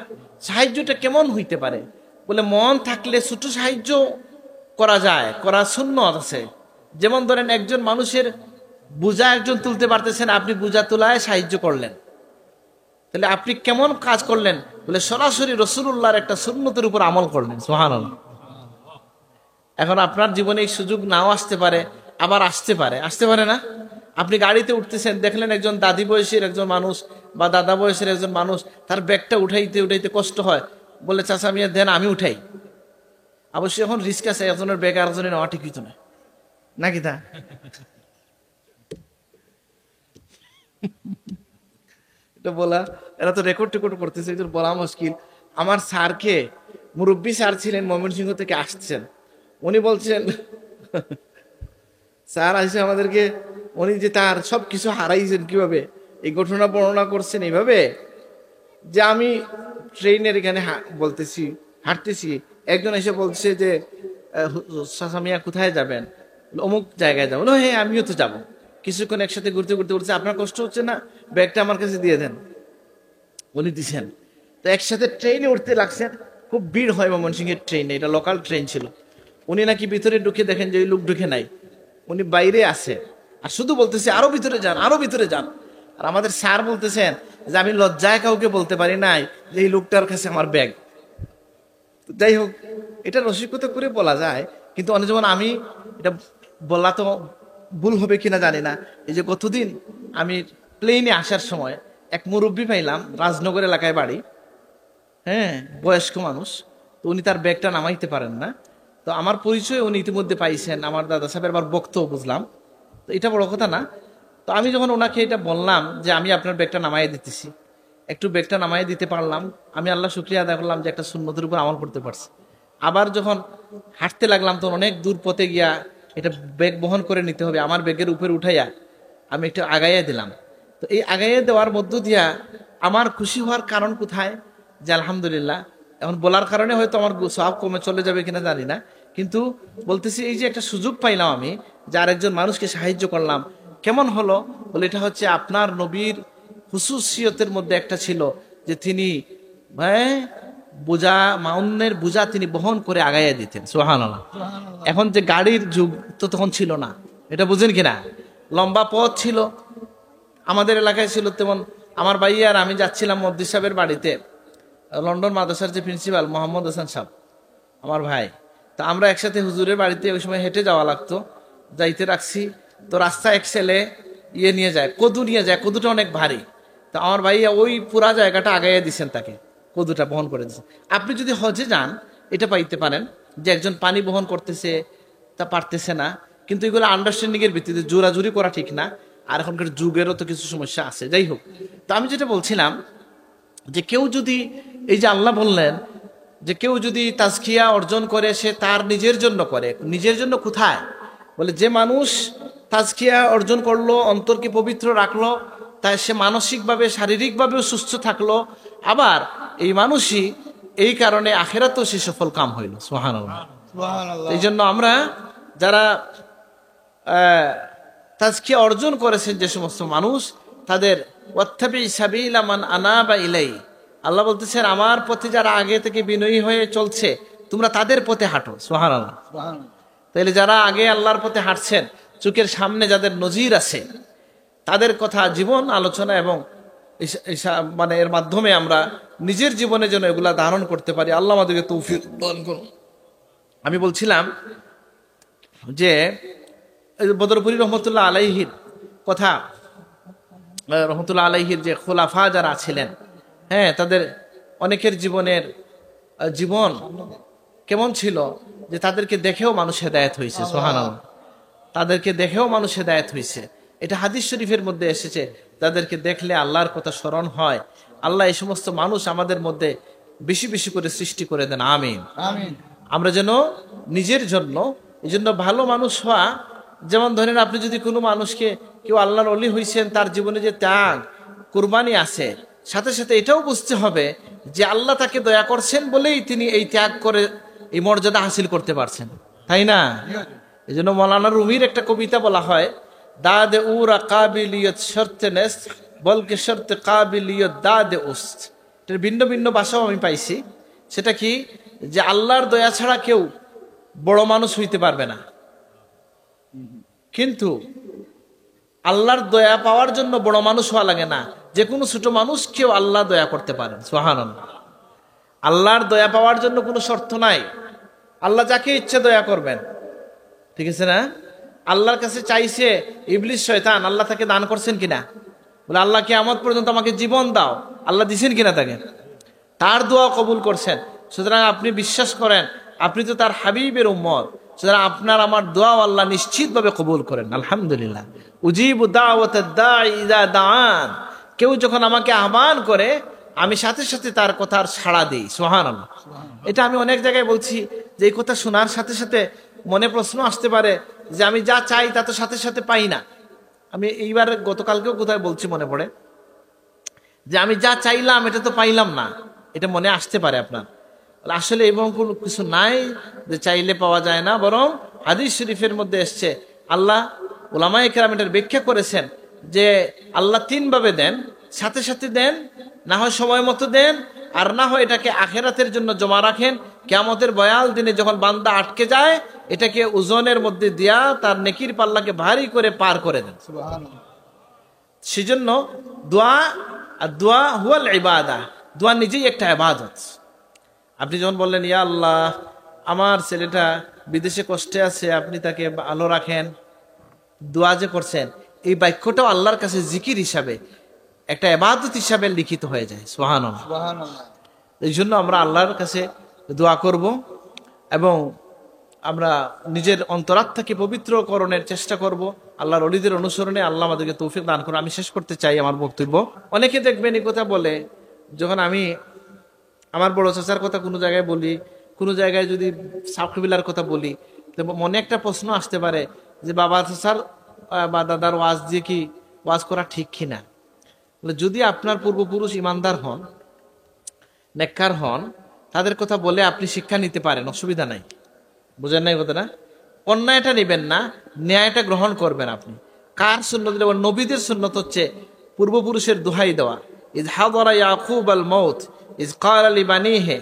সাহায্যটা কেমন হইতে পারে? বলে মন থাকলে ছোট সাহায্য করা যায়, করা সুন্নত আছে। যেমন ধরেন একজন মানুষের বোঝা একজন তুলতে পারতেছেন, আপনি বোঝা তোলায় সাহায্য করলেন, তাহলে আপনি কেমন কাজ করলেন? বলে সরাসরি রাসূলুল্লাহর একটা সুন্নতের উপর আমল করলেন। সুবহানাল্লাহ। এখন আপনার জীবনে এই সুযোগ নাও আসতে পারে, আবার আসতে পারে, আসতে পারে না? আপনি গাড়িতে উঠতেছেন, দেখলেন একজন দাদি বয়সের একজন মানুষ বা দাদা বয়সের একজন মানুষ, তার ব্যাগটা উঠাইতে উঠাইতে কষ্ট হয়, বলে চাচা মিয়া দেন আমি উঠাই। অবশ্যই এখন রিস্ক আছে, একজনের ব্যাগ আরেকজনের নেওয়া ঠিক হইতো না, নাকি? তা এটা বলা, এরা তো রেকর্ড টেকর্ড করতেছে, এটা বলা মুশকিল। আমার স্যারকে, মুরব্বী স্যার ছিলেন, ময়মনসিংহ থেকে আসছেন, উনি বলছেন স্যার আসে আমাদেরকে, উনি যে তার সবকিছু হারাইছেন কিভাবে, এই ঘটনা বর্ণনা করছেন এইভাবে, যে আমি ট্রেনের এখানে বলতেছি, হাঁটতেছি, একজন এসে বলছে যে চাচা মিয়া কোথায় যাবেন? অমুক জায়গায় যাবো। হ্যাঁ আমিও তো যাবো। কিছুক্ষণ একসাথে ঘুরতে ঘুরতে বলছে আপনার কষ্ট হচ্ছে না, ব্যাগটা আমার কাছে দিয়ে দেন। উনি দিছেন। তো একসাথে ট্রেনে উঠতে লাগছেন, খুব ভিড় হয় ময়মনসিংহের ট্রেনে, এটা লোকাল ট্রেন ছিল। উনি নাকি ভিতরে ঢুকে দেখেন যে ওই লোক ঢুকে নাই, উনি বাইরে আছে, আর শুধু বলতেছে আরো ভিতরে যান, আরো ভিতরে যান। আর আমাদের স্যার বলতেছেন যে আমি লজ্জায় কাউকে বলতে পারি নাই যে এই লোকটার কাছে আমার ব্যাগ। যাই হোক, এটা রসিকতা করে বলা যায়, কিন্তু অনেক যেমন আমি এটা বলা তো ভুল হবে কিনা জানি না। এই যে গতদিন আমি প্লেনে আসার সময় এক মুরব্বী পাইলাম, রাজনগর এলাকায় বাড়ি, হ্যাঁ, বয়স্ক মানুষ। তো উনি তার ব্যাগটা নামাইতে পারেন না। তো আমার পরিচয় উনি ইতিমধ্যে পাইছেন, আমার দাদা সাহেবের আবার বক্তব্য বুঝলাম। তো এটা বড় কথা না। তো আমি যখন ওনাকে এটা বললাম যে আমি আপনার ব্যাগটা নামাইয়ে দিতেছি, একটু ব্যাগটা নামাইয়ে দিতে পারলাম, আমি আল্লাহ শুকরিয়া আদায় করলাম যে একটা সুন্নতের উপর আমল করতে পারছি। আবার যখন হাঁটতে লাগলাম, তখন অনেক দূর পথে গিয়া এটা ব্যাগ বহন করে নিতে হবে, আমার ব্যাগের উপরে উঠাইয়া আমি একটু আগাইয়া দিলাম। তো এই আগাইয়া দেওয়ার মধ্য দিয়া আমার খুশি হওয়ার কারণ কোথায়? যে আলহামদুলিল্লাহ, এখন বলার কারণে হয়তো আমার সওয়াব কমে চলে যাবে কিনা জানি না, কিন্তু বলতেছি এই যে একটা সুযোগ পাইলাম আমি, যে আরেকজন মানুষকে সাহায্য করলাম, কেমন হলো? বলে এটা হচ্ছে আপনার নবীর হুসুসিয়তের মধ্যে একটা ছিল, যে তিনি বোঝা, অন্যের বোঝা তিনি বহন করে আগাইয়া দিতেন। সুবহানাল্লাহ। এখন যে গাড়ির যুগ তো তখন ছিল না, এটা বুঝেন কিনা? লম্বা পথ ছিল, আমাদের এলাকায় ছিল তেমন। আমার ভাই আর আমি যাচ্ছিলাম মদ্দি সাহেবের বাড়িতে, লন্ডন মাদ্রাসার যে প্রিন্সিপাল মোহাম্মদ হাসান সাহেব, আমার ভাই। তা আমরা একসাথে হুজুরের বাড়িতে ওই সময় হেঁটে যাওয়া লাগতো, যাইতে রাখছি। তো রাস্তা এক ছেলে নিয়ে যায়, কদু নিয়ে যায়, কদুটা অনেক ভারী। তা আমার ভাইয়া ওই পুরা জায়গাটা আগাইয়া দিচ্ছেন, তাকে কদুটা বহন করে দিচ্ছেন। আপনি যদি হজে যান এটা পাইতে পারেন, যে একজন পানি বহন করতেছে, তা পারতেছে না, কিন্তু এগুলো আন্ডারস্ট্যান্ডিং এর ভিত্তিতে জোরাজুরি করা ঠিক না। আর এখনকার যুগেরও তো কিছু সমস্যা আছে। যাই হোক, তো আমি যেটা বলছিলাম, যে কেউ যদি, এই যে আল্লাহ বললেন যে কেউ যদি তাজকিয়া অর্জন করে সে তার নিজের জন্য করে। নিজের জন্য কোথায়? বলে যে মানুষ তাজকিয়া অর্জন করলো, অন্তরকে পবিত্র রাখলো, তাই সে মানসিকভাবে শারীরিকভাবেও সুস্থ থাকলো। আবার এই মানুষই এই কারণে আখিরাতেও সে সফল কাম হইল। সুবহানাল্লাহ। এই জন্য আমরা যারা তাজকিয়া অর্জন করেছেন যে সমস্ত মানুষ, তাদের ওয়াত্তাবি সাবিলা মান আনাবা ইলাই, আল্লাহ বলতেছেন আমার পথে যারা আগে থেকে বিনয়ী হয়ে চলছে তোমরা তাদের পথে হাঁটো। সুবহানাল্লাহ। তাহলে যারা আগে আল্লাহর পথে হাঁটছেন, চোখের সামনে যাদের নজির আছে, তাদের কথা জীবন আলোচনা এবং মানে এর মাধ্যমে আমরা নিজের জীবনে যেন এগুলা ধারণ করতে পারি। আল্লাহ আমাদেরকে তৌফিক দান করুন। আমি বলছিলাম যে বদরপুরি রহমতুল্লাহ আলাইহির কথা, রহমতুল্লাহ আলাইহির যে খোলাফা যারা ছিলেন, হ্যাঁ, তাদের অনেকের জীবন কেমন ছিল যে তাদেরকে দেখেও মানুষ হেদায়েত হয়েছে। সুবহানাল্লাহ। তাদেরকে দেখেও মানুষ হেদায়েত হয়েছে। এটা হাদিস শরীফের মধ্যে এসেছে, তাদেরকে দেখলে আল্লাহর কথা স্মরণ হয়। আল্লাহ এই সমস্ত মানুষ আমাদের মধ্যে বেশি বেশি করে সৃষ্টি করে দেন। আমিন। আমরা যেন নিজের জন্য, এই জন্য ভালো মানুষ হওয়া, যেমন ধরেন আপনি যদি কোনো মানুষকে, কেউ আল্লাহর ওলি হয়েছেন, তার জীবনে যে ত্যাগ কুরবানি আছে, সাথে সাথে এটাও বুঝতে হবে যে আল্লাহ তাকে দয়া করছেন বলেই তিনি এই ত্যাগ করে এই মর্যাদা হাসিল করতে পারছেন, তাই না? এই জন্য মৌলানা রুমির একটা কবিতা বলা হয়, দাদে উরা কাবিলিয়ত শর্তে নেস্ত বলকে শর্তে কাবিলিয়ত দাদে উস্ত। এটার ভিন্ন ভিন্ন ভাষাও আমি পাইছি। সেটা কি, যে আল্লাহর দয়া ছাড়া কেউ বড় মানুষ হইতে পারবে না, কিন্তু আল্লাহর দয়া পাওয়ার জন্য বড় মানুষ হওয়া লাগে না। যে কোনো ছোট মানুষকেও আল্লাহ দয়া করতে পারেন। সুবহানাল্লাহ। আল্লাহর দয়া পাওয়ার জন্য কোনো শর্ত নাই। আল্লাহ যাকে ইচ্ছে দয়া করবেন, ঠিক আছে না? আল্লাহর কাছে চাইছে ইবলিস শয়তান, আল্লাহ তাকে দান করছেন কিনা? বলে আল্লাহ কিয়ামত পর্যন্ত আমাকে জীবন দাও, আল্লাহ দিছেন কিনা তাকে? তার দোয়া কবুল করছেন। সুতরাং আপনি বিশ্বাস করেন আপনি তো তার হাবিবের উম্মত, সুতরাং আপনার আমার দোয়া আল্লাহ নিশ্চিতভাবে কবুল করেন। আলহামদুলিল্লাহ। উজিবু দাওয়াতাদ দাঈ ইযা দাআন, কেউ যখন আমাকে আহ্বান করে আমি সাথে সাথে তার কথার সাড়া দিই। সুবহানাল্লাহ। এটা আমি অনেক জায়গায় বলছি যে এই কথা শোনার সাথে সাথে মনে প্রশ্ন আসতে পারে যে আমি যা চাই তা তো সাথে সাথে পাই না। আমি এইবার গতকালকেও কোথায় বলছি মনে পড়ে যে আমি যা চাইলাম এটা তো পাইলাম না, এটা মনে আসতে পারে আপনার। আসলে এবং কোনো কিছু নাই যে চাইলে পাওয়া যায় না, বরং হাদিস শরীফের মধ্যে এসছে, আল্লাহ উলামায়ে কেরাম এটার ব্যাখ্যা করেছেন যে আল্লাহ তিন ভাবে দেন, সাথে সাথে দেন, না হয় সময় মতো দেন, আর না হয় এটাকে আখেরাতের জন্য জমা রাখেন। কিয়ামতের ভয়াল দিনে যখন বান্দা আটকে যায় এটাকে ওজনের মধ্যে দিয়া তার নেকির পাল্লাকে ভারী করে পার করে দেন। সেজন্য দোয়া, আর দোয়া হুয়াল ইবাদা, দোয়া নিজেই একটা ইবাদত। আপনি যখন বললেন ইয়া আল্লাহ আমার ছেলেটা বিদেশে কষ্টে আছে, আপনি তাকে ভালো রাখেন, দোয়া যে করছেন, এই বাক্যটাও আল্লাহর কাছে জিকির হিসাবে, একটা ইবাদত হিসাবে লিখিত হয়ে যায়। সুবহানাল্লাহ। এই জন্য আমরা আল্লাহর কাছে দোয়া করব এবং আমরা নিজের অন্তরাত্মাকে পবিত্রকরণের চেষ্টা করব আল্লাহর ওলিদের অনুসরণে। আল্লাহ আমাদেরকে তৌফিক দান করুন। আমি শেষ করতে চাই আমার বক্তব্য। অনেকে দেখবেন এই কথা বলে, যখন আমি আমার বড় চাচার কথা কোনো জায়গায় বলি, কোনো জায়গায় যদি সাকিবিলার কথা বলি, তো মনে একটা প্রশ্ন আসতে পারে যে বাবা চাচার বা দাদার ওয়াজ দিয়ে কি ওয়াজ করা ঠিক কিনা? যদি আপনার পূর্বপুরুষ ইমানদার হন, নেককার হন, তাদের কথা বলে আপনি শিক্ষা নিতে পারেন, অসুবিধা নাই। বুঝেন নাই কথা না? অন্যায়টা নেবেন না, ন্যায়টা গ্রহণ করবেন। আপনি কার সুন্নত? নবীদের সুন্নত হচ্ছে পূর্বপুরুষের দোহাই দেওয়া। ইজ হাদরা ইয়াকুব আল মউত ইজ ক্বালা লিবানিহি,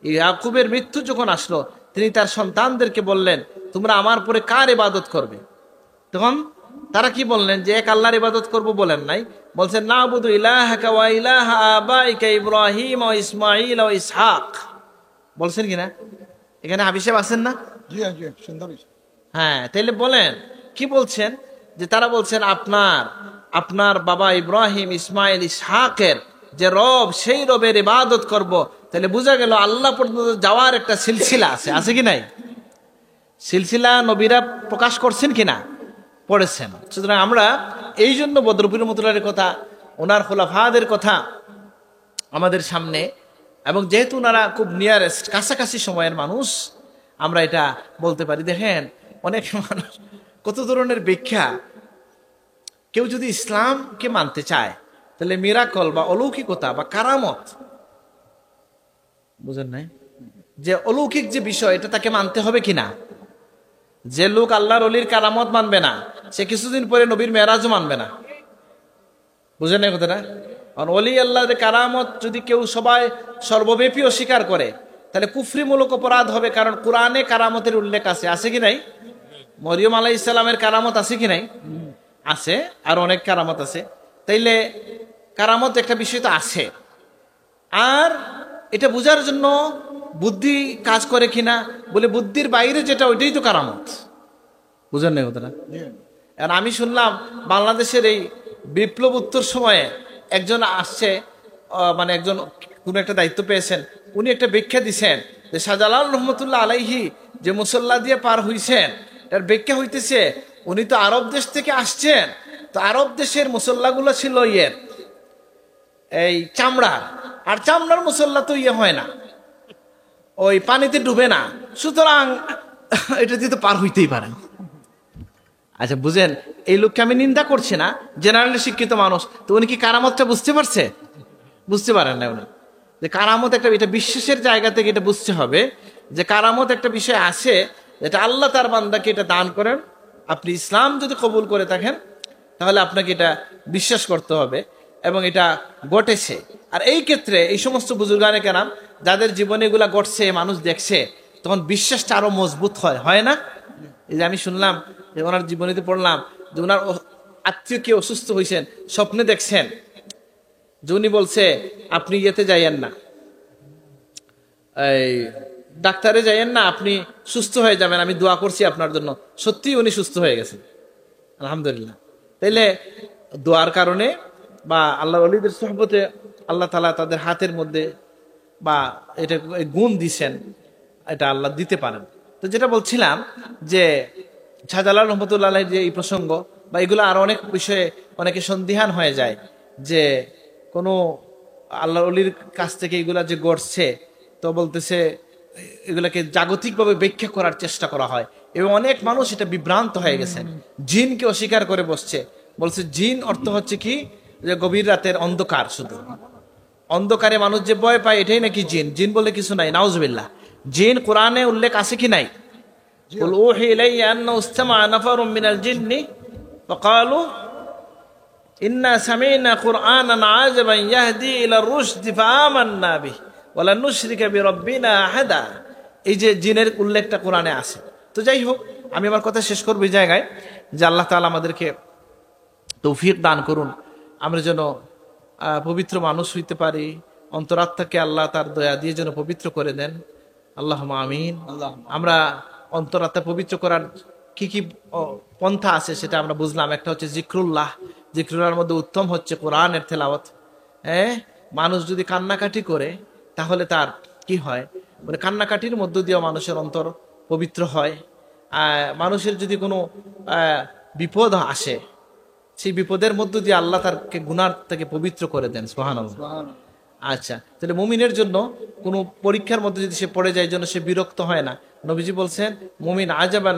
ইয়াকুবের মৃত্যু যখন আসলো তিনি তার সন্তানদেরকে বললেন তোমরা আমার পরে কার ইবাদত করবে? তখন তারা কি বললেন? যে এক আল্লাহর ইবাদত করব বলেন নাই, বলছেন নাবুদু ইলাহাকা ওয়া ইলাহা আবাইকা ইব্রাহিম ওয়া ইসমাঈল ওয়া ইসহাক। বলছেন কিনা? এখানে হাফিজ সাহেব আছেন না? জি জি, সুন্দর। হ্যাঁ, তাইলে বলেন কি বলছেন? যে তারা বলছেন আপনার বাবা ইব্রাহিম, ইসমাইল, ইসহাকের যে রব, সেই রবের ইবাদত করব। তাহলে বোঝা গেল আল্লাহ পর্যন্ত যাওয়ার একটা সিলসিলা আছে, আছে কি নাই? সিলসিলা নবীরা প্রকাশ করছেন কিনা? পড়েছেন। সুতরাং আমরা এই জন্য বদরপুর রহমতুল্লাহের কথা, ওনার খোলাফাদের কথা আমাদের সামনে, এবং যেহেতু ওনারা খুব নিয়ারেস্ট, কাছাকাছি সময়ের মানুষ, আমরা এটা বলতে পারি। দেখেন অনেক মানুষ কত ধরনের ব্যাখ্যা। কেউ যদি ইসলামকে মানতে চায় তাহলে মিরাকল বা অলৌকিকতা বা কারামত বুঝেন নাই? যে অলৌকিক যে বিষয় এটা তাকে মানতে হবে কিনা। যে লোক আল্লাহর অলির কারামত মানবে না, সে কিছুদিন পরে নবীর মেরাজও মানবে না। বুঝেন না কথাটা? কারণ অলি আল্লাহর কারামত যদি কেউ সবাই সর্বব্যাপী অস্বীকার করে, তাহলে কুফরিমূলক অপরাধ হবে। কারণ কোরআনে কারামতের উল্লেখ আছে কি নাই? মরিয়ম আলাইহিস সালামের কারামত আছে কি নাই? আছে। আর অনেক কারামত আছে। তাইলে কারামত একটা বিষয় তো আছে। আর এটা বোঝার জন্য বুদ্ধি কাজ করে কিনা, বলে বুদ্ধির বাইরে যেটা ওইটাই তো কারামত। বুঝেন না কথাটা? আর আমি শুনলাম বাংলাদেশের এই বিপ্লব উত্তর সময়ে একজন আসছে, মানে একজন কোন একটা দায়িত্ব পেয়েছেন, উনি একটা ব্যাখ্যা দিছেন যে শাহজালাল রহমতুল্লাহ আলাইহি যে মুসল্লা দিয়ে পার হইছেন, তার ব্যাখ্যা হইতেছে উনি তো আরব দেশ থেকে আসছেন, তো আরব দেশের মুসল্লাগুলো ছিল এই চামড়ার, আর চামড়ার মুসল্লা তো হয় না, ওই পানিতে ডুবে না, সুতরাং এটা দিয়ে তো পার হইতেই পারেন। আচ্ছা বুঝেন, এই লোককে আমি নিন্দা করছি না, জেনারেলি শিক্ষিত মানুষ, তো উনি কি কারামতটা বুঝতে পারছে? বুঝতে পারেন না উনি। যে কারামত একটা, এটা বিশ্বাসের জায়গা থেকে এটা বুঝতে হবে যে কারামত একটা বিষয় আছে, যেটা আল্লাহ তার বান্দাকে এটা দান করেন। আপনি ইসলাম যদি কবুল করে থাকেন তাহলে আপনাকে এটা বিশ্বাস করতে হবে, এবং এটা ঘটেছে। আর এই ক্ষেত্রে এই সমস্ত বুজুর্গানে কেরাম যাদের জীবনে এগুলা ঘটছে, মানুষ দেখছে, তখন বিশ্বাসটা আরো মজবুত হয় না? এই যে আমি শুনলাম যে ওনার জীবনীতে পড়লাম যে ওনার আত্মীয় কে অসুস্থ হয়েছেন, স্বপ্নে দেখছেন যে উনি বলছে আপনি ইয়েতে যাইয়েন না, এই ডাক্তারে যাইয়েন না, আপনি সুস্থ হয়ে যাবেন, আমি দোয়া করছি আপনার জন্য। সত্যি উনি সুস্থ হয়ে গেছেন, আলহামদুলিল্লাহ। তাইলে দোয়ার কারণে বা আল্লাহ ওলিদের সোহবতে আল্লাহ তাআলা তাদের হাতের মধ্যে বা এটা গুণ দিছেন, এটা আল্লাহ দিতে পারেন। তো যেটা বলছিলাম যে শাহজালাল রহমতুল্লাহ আলাইহির যে এই প্রসঙ্গ বা এগুলো আর অনেক বিষয়ে অনেকে সন্দিহান হয়ে যায় যে কোনো আল্লাহ ওলির কাছ থেকে এগুলা যে গড়ছে, তো বলতেছে এগুলাকে জাগতিকভাবে ব্যাখ্যা করার চেষ্টা করা হয়, এবং অনেক মানুষ এটা বিভ্রান্ত হয়ে গেছেন, জিনকে অস্বীকার করে বসছে। বলছে জিন অর্থ হচ্ছে কি, যে গভীর রাতের অন্ধকার, শুধু অন্ধকারে মানুষ যে ভয় পায় এটাই নাকি জিন। জিন বলে কিছু নাই, নাউজুবিল্লাহ। জিন কোরআনে উল্লেখ আছে কি নাই? কুল উহি ইলাইয়া আন্না ইসতামা নাফারুম মিনাল জিন্নি ফাকালু ইন্না সামি'না কুরআনান আজাবান ইয়াহদি ইলা রুশদি ফাআমান্না বিহি ওয়া লান নুশরিকা বিরাব্বিনা আহাদা। এই যে জিনের উল্লেখটা কোরআনে আছে। তো যাই হোক, আমি আমার কথা শেষ করব এই জায়গায় যে আল্লাহ তাআলা আমাদেরকে তৌফিক দান করুন, আমরা যেন পবিত্র মানুষ হইতে পারি, অন্তরাত্মাকে আল্লাহ তার দয়া দিয়ে যেন পবিত্র করে দেন। আল্লাহুম্মা আমিন। আমরা অন্তরাত্মা পবিত্র করার কি কি পন্থা আছে সেটা আমরা বুঝলাম। একটা হচ্ছে জিক্রুল্লাহ, জিক্রুল্লাহর মধ্যে উত্তম হচ্ছে কোরআনের তেলাওয়াত। মানুষ যদি কান্নাকাটি করে তাহলে তার কি হয়, মানে কান্নাকাটির মধ্য দিয়ে মানুষের অন্তর পবিত্র হয়। মানুষের যদি কোনো বিপদ আসে, সেই বিপদের মধ্য দিয়ে আল্লাহ তারকে গুনাহ থেকে পবিত্র করে দেন। সুবহানাল্লাহ। আচ্ছা, তাহলে মুমিনের জন্য কোনো পরীক্ষার মধ্যে যদি সে পড়ে যায়, জন্য সে বিরক্ত হয় না। নবীজি বলছেন মুমিন আজাবান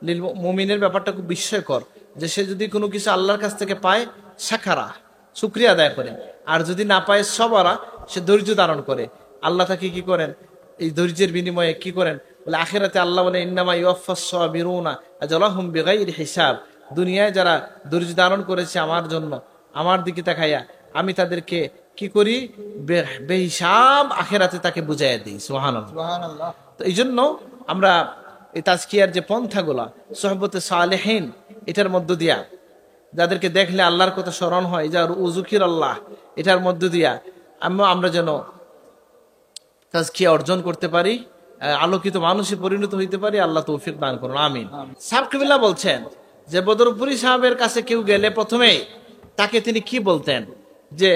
লিল, মুমিনের ব্যাপারটা খুব বিস্ময়কর, যে সে যদি কোনো কিছু আল্লাহর কাছ থেকে পায়, শাকারা, শুকরিয়া আদায় করে, আর যদি না পায় সবারা, সে ধৈর্য ধারণ করে। আল্লাহ তাকে কি করেন, এই ধৈর্যের বিনিময়ে কি করেন বলে, আখিরাতে আল্লাহ বলে ইন্নামা ইউওয়াফাস সাবিরুনা আজরাহুম বিগাইরি হিসাব। দুনিয়ায় যারা ধৈর্য ধারণ করেছে আমার জন্য, আমার দিকে তাকাইয়া, আমি তাদেরকে কি করি, বেহিসাব আখিরাতে তাকে বুঝাইয়া দিই। সুবহানাল্লাহ। তো এই জন্য আমরা এই তাজকিয়ার যে পন্থাগুলা, সোহবতে সালেহিন, এটার মধ্য দিয়া যাদেরকে দেখলে আল্লাহর কথা স্মরণ হয়, যা উযুকির আল্লাহ, এটার মধ্য দিয়া আমরা যেন তাজকিয়া অর্জন করতে পারি, আলোকিত মানুষে পরিণত হইতে পারি। আল্লাহ তৌফিক দান করুন, আমিন। সাহেব কিবলা বলছেন যে বদরপুরি সাহেবের কাছে কেউ গেলে প্রথমেই তাকে তিনি কি বলতেন, যে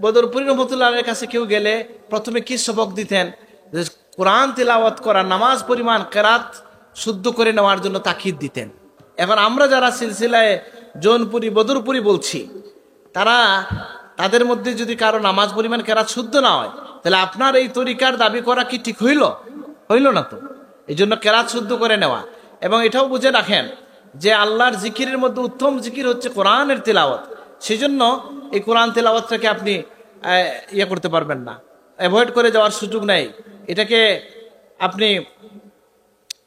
বদরপুরি রহমতুল্লাহের কাছে কেউ গেলে প্রথমে কি সবক দিতেন, যে কোরআন তিলাওয়াত করা, নামাজ পরিমাণ কেরাত শুদ্ধ করে নেওয়ার জন্য তাকিদ দিতেন। এখন আমরা যারা সিলসিলায় জৌনপুরি বদরপুরি বলছি, তাদের মধ্যে যদি কারো নামাজ পরিমাণ কেরাত শুদ্ধ না হয়, তাহলে আপনার এই তরিকার দাবি করা কি ঠিক হইল না তো। এই জন্য কেরাত শুদ্ধ করে নেওয়া, এবং এটাও বুঝে রাখেন যে আল্লাহর জিকিরের মধ্যে উত্তম জিকির হচ্ছে কোরআনের তেলাওয়াত। সেই জন্য এই কোরআন তেলাওয়াতটাকে আপনি ইয়ে করতে পারবেন না, অ্যাভয়েড করে যাওয়ার সুযোগ নেই। এটাকে আপনি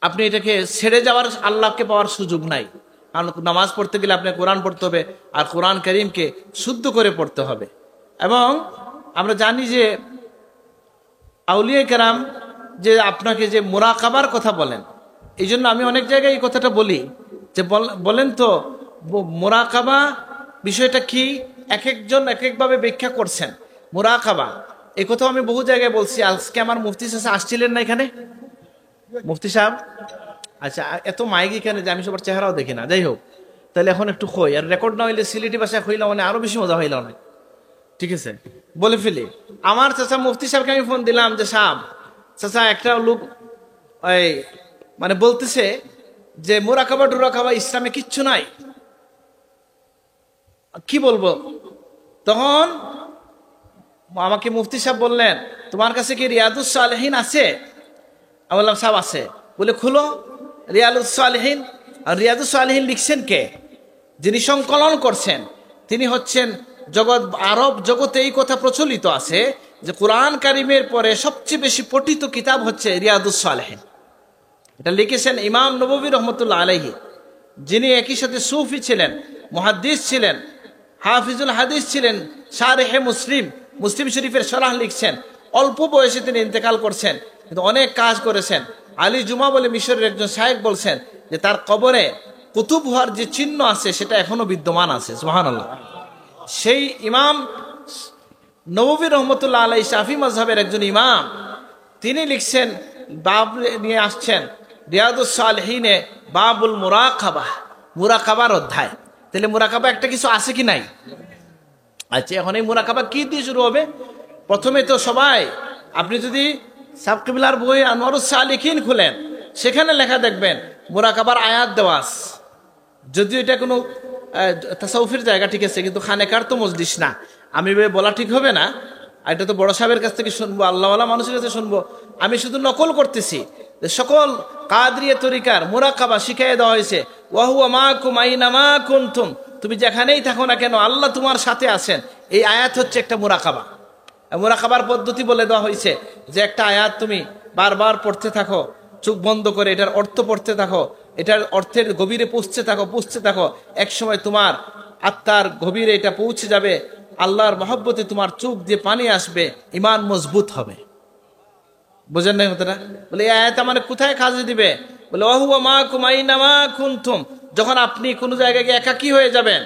আপনি এটাকে ছেড়ে যাওয়ার, আল্লাহকে পাওয়ার সুযোগ নাই। কারণ নামাজ পড়তে গেলে আপনি কোরআন পড়তে হবে, আর কোরআন কারীমকে শুদ্ধ করে পড়তে হবে। এবং আমরা জানি যে আউলিয়া কেরাম যে আপনাকে যে মুরাকাবার কথা বলেন, এই জন্য আমি অনেক জায়গায় এই কথাটা বলি যে বলেন তো মুরাকাবা বিষয়টা কি, এক একজন এক একভাবে ব্যাখ্যা করছেন। মুরাকাবা এই কথাও আমি বহু জায়গায় বলছি। আজকে আমার মুফতি সাহেব আসছিলেন না এখানে, মুফতি সাহেব, আচ্ছা এত মাইক এখানে যে আমি সবার চেহারাও দেখি না। যাই হোক, তাহলে এখন একটু খই, আর রেকর্ড না হইলে সিলেটি ভাষায় হইলাম মানে আরো বেশি মজা হইলাম অনেক। ঠিক আছে, বলে ফেলি। আমার চাচা মুফতি সাহেবকে আমি ফোন দিলাম যে সাহেব, চাচা একটা লোক ওই মানে বলতেছে যে মুরাকাবা টুরাকাবা ইসলামে কিচ্ছু নাই, কি বলবো? তখন আমাকে মুফতি সাহেব বললেন, তোমার কাছে কি রিয়াদুস সালেহিন আছে? আমি বললাম সাহেব আছে। বলে খুলো রিয়াদুস সালেহিন। আর রিয়াদুস সালেহিন লিখছেন কে? যিনি সংকলন করছেন তিনি হচ্ছেন আরব জগতে এই কথা প্রচলিত আছে যে কোরআন কারিমের পরে সবচেয়ে বেশি পঠিত কিতাব হচ্ছে রিয়াদুস সালেহিন। এটা লিখেছেন ইমাম নববী রহমতুল্লাহ আলাইহি, যিনি একই সাথে সুফি ছিলেন, মুহাদ্দিস ছিলেন, হাফিজুল হাদিস ছিলেন, শারেহে মুসলিম, মুসলিম শরীফের শরহ লিখছেন। অল্প বয়সে তিনি ইন্তেকাল করছেন, কিন্তু অনেক কাজ করেছেন। আলী জুমা বলে মিশরের একজন শায়েখ বলছেন যে তার কবরে কুতুব হওয়ার যে চিহ্ন আছে সেটা এখনো বিদ্যমান আছে। সুবহানাল্লাহ। সেই ইমাম নববী রহমতুল্লাহ আলাই শাফি মাযহাবের একজন ইমাম, তিনি লিখছেন, বাব নিয়ে আসছেন রিয়াদুস সালেহিনে বাবুল মুরাকাবা, মুরাকাবার অধ্যায়। তাহলে মুরাকাবা একটা কিছু আছে কি নাই? আচ্ছা, এখন এই মুরাকাবা কি দিয়ে শুরু হবে? প্রথমে তো সবাই, আপনি যদি সাব কিবলার বই আনোয়ারুস সালিকিন খুলেন, সেখানে লেখা দেখবেন মুরাকাবার আয়াত দেওয়া আছে। যদিও এটা কোনো তাসাউফের জায়গা, ঠিক আছে, কিন্তু খানেকার তো মজলিস না, আমি বলা ঠিক হবে না। এটা তো বড় সাহেবের কাছ থেকে শুনবো, আল্লাহওয়ালা মানুষের কাছে শুনবো। আমি শুধু নকল করতেছি যে সকল কাদরিয়া তরিকার মুরাকাবা শিখিয়ে দেওয়া হয়েছে। ওয়াহুয়া মাকুম আইনামা কুনতুম, তুমি যেখানেই থাকো না কেন আল্লাহ তোমার সাথে আছেন। এই আয়াত হচ্ছে একটা মুরাকাবা। মুরাকাবার পদ্ধতি বলে দেওয়া হয়েছে যে একটা আয়াত তুমি বারবার পড়তে থাকো, চোখ বন্ধ করে এটার অর্থ পড়তে থাকো, এটার অর্থের গভীরে পুষতে থাকো। এক সময় তোমার আত্মার গভীরে এটা পৌঁছে যাবে, আল্লাহর মহব্বতে তোমার চোখ দিয়ে পানি আসবে, ইমান মজবুত হবে। বোঝেন নাই কথাটা? বলে এই আয়াত আমার কোথায় কাজে দিবে? বলে ওয়াহুয়া মাকুম আইনামা কুনতুম, যখন আপনি কোনো জায়গায় গিয়ে একাকী হয়ে যাবেন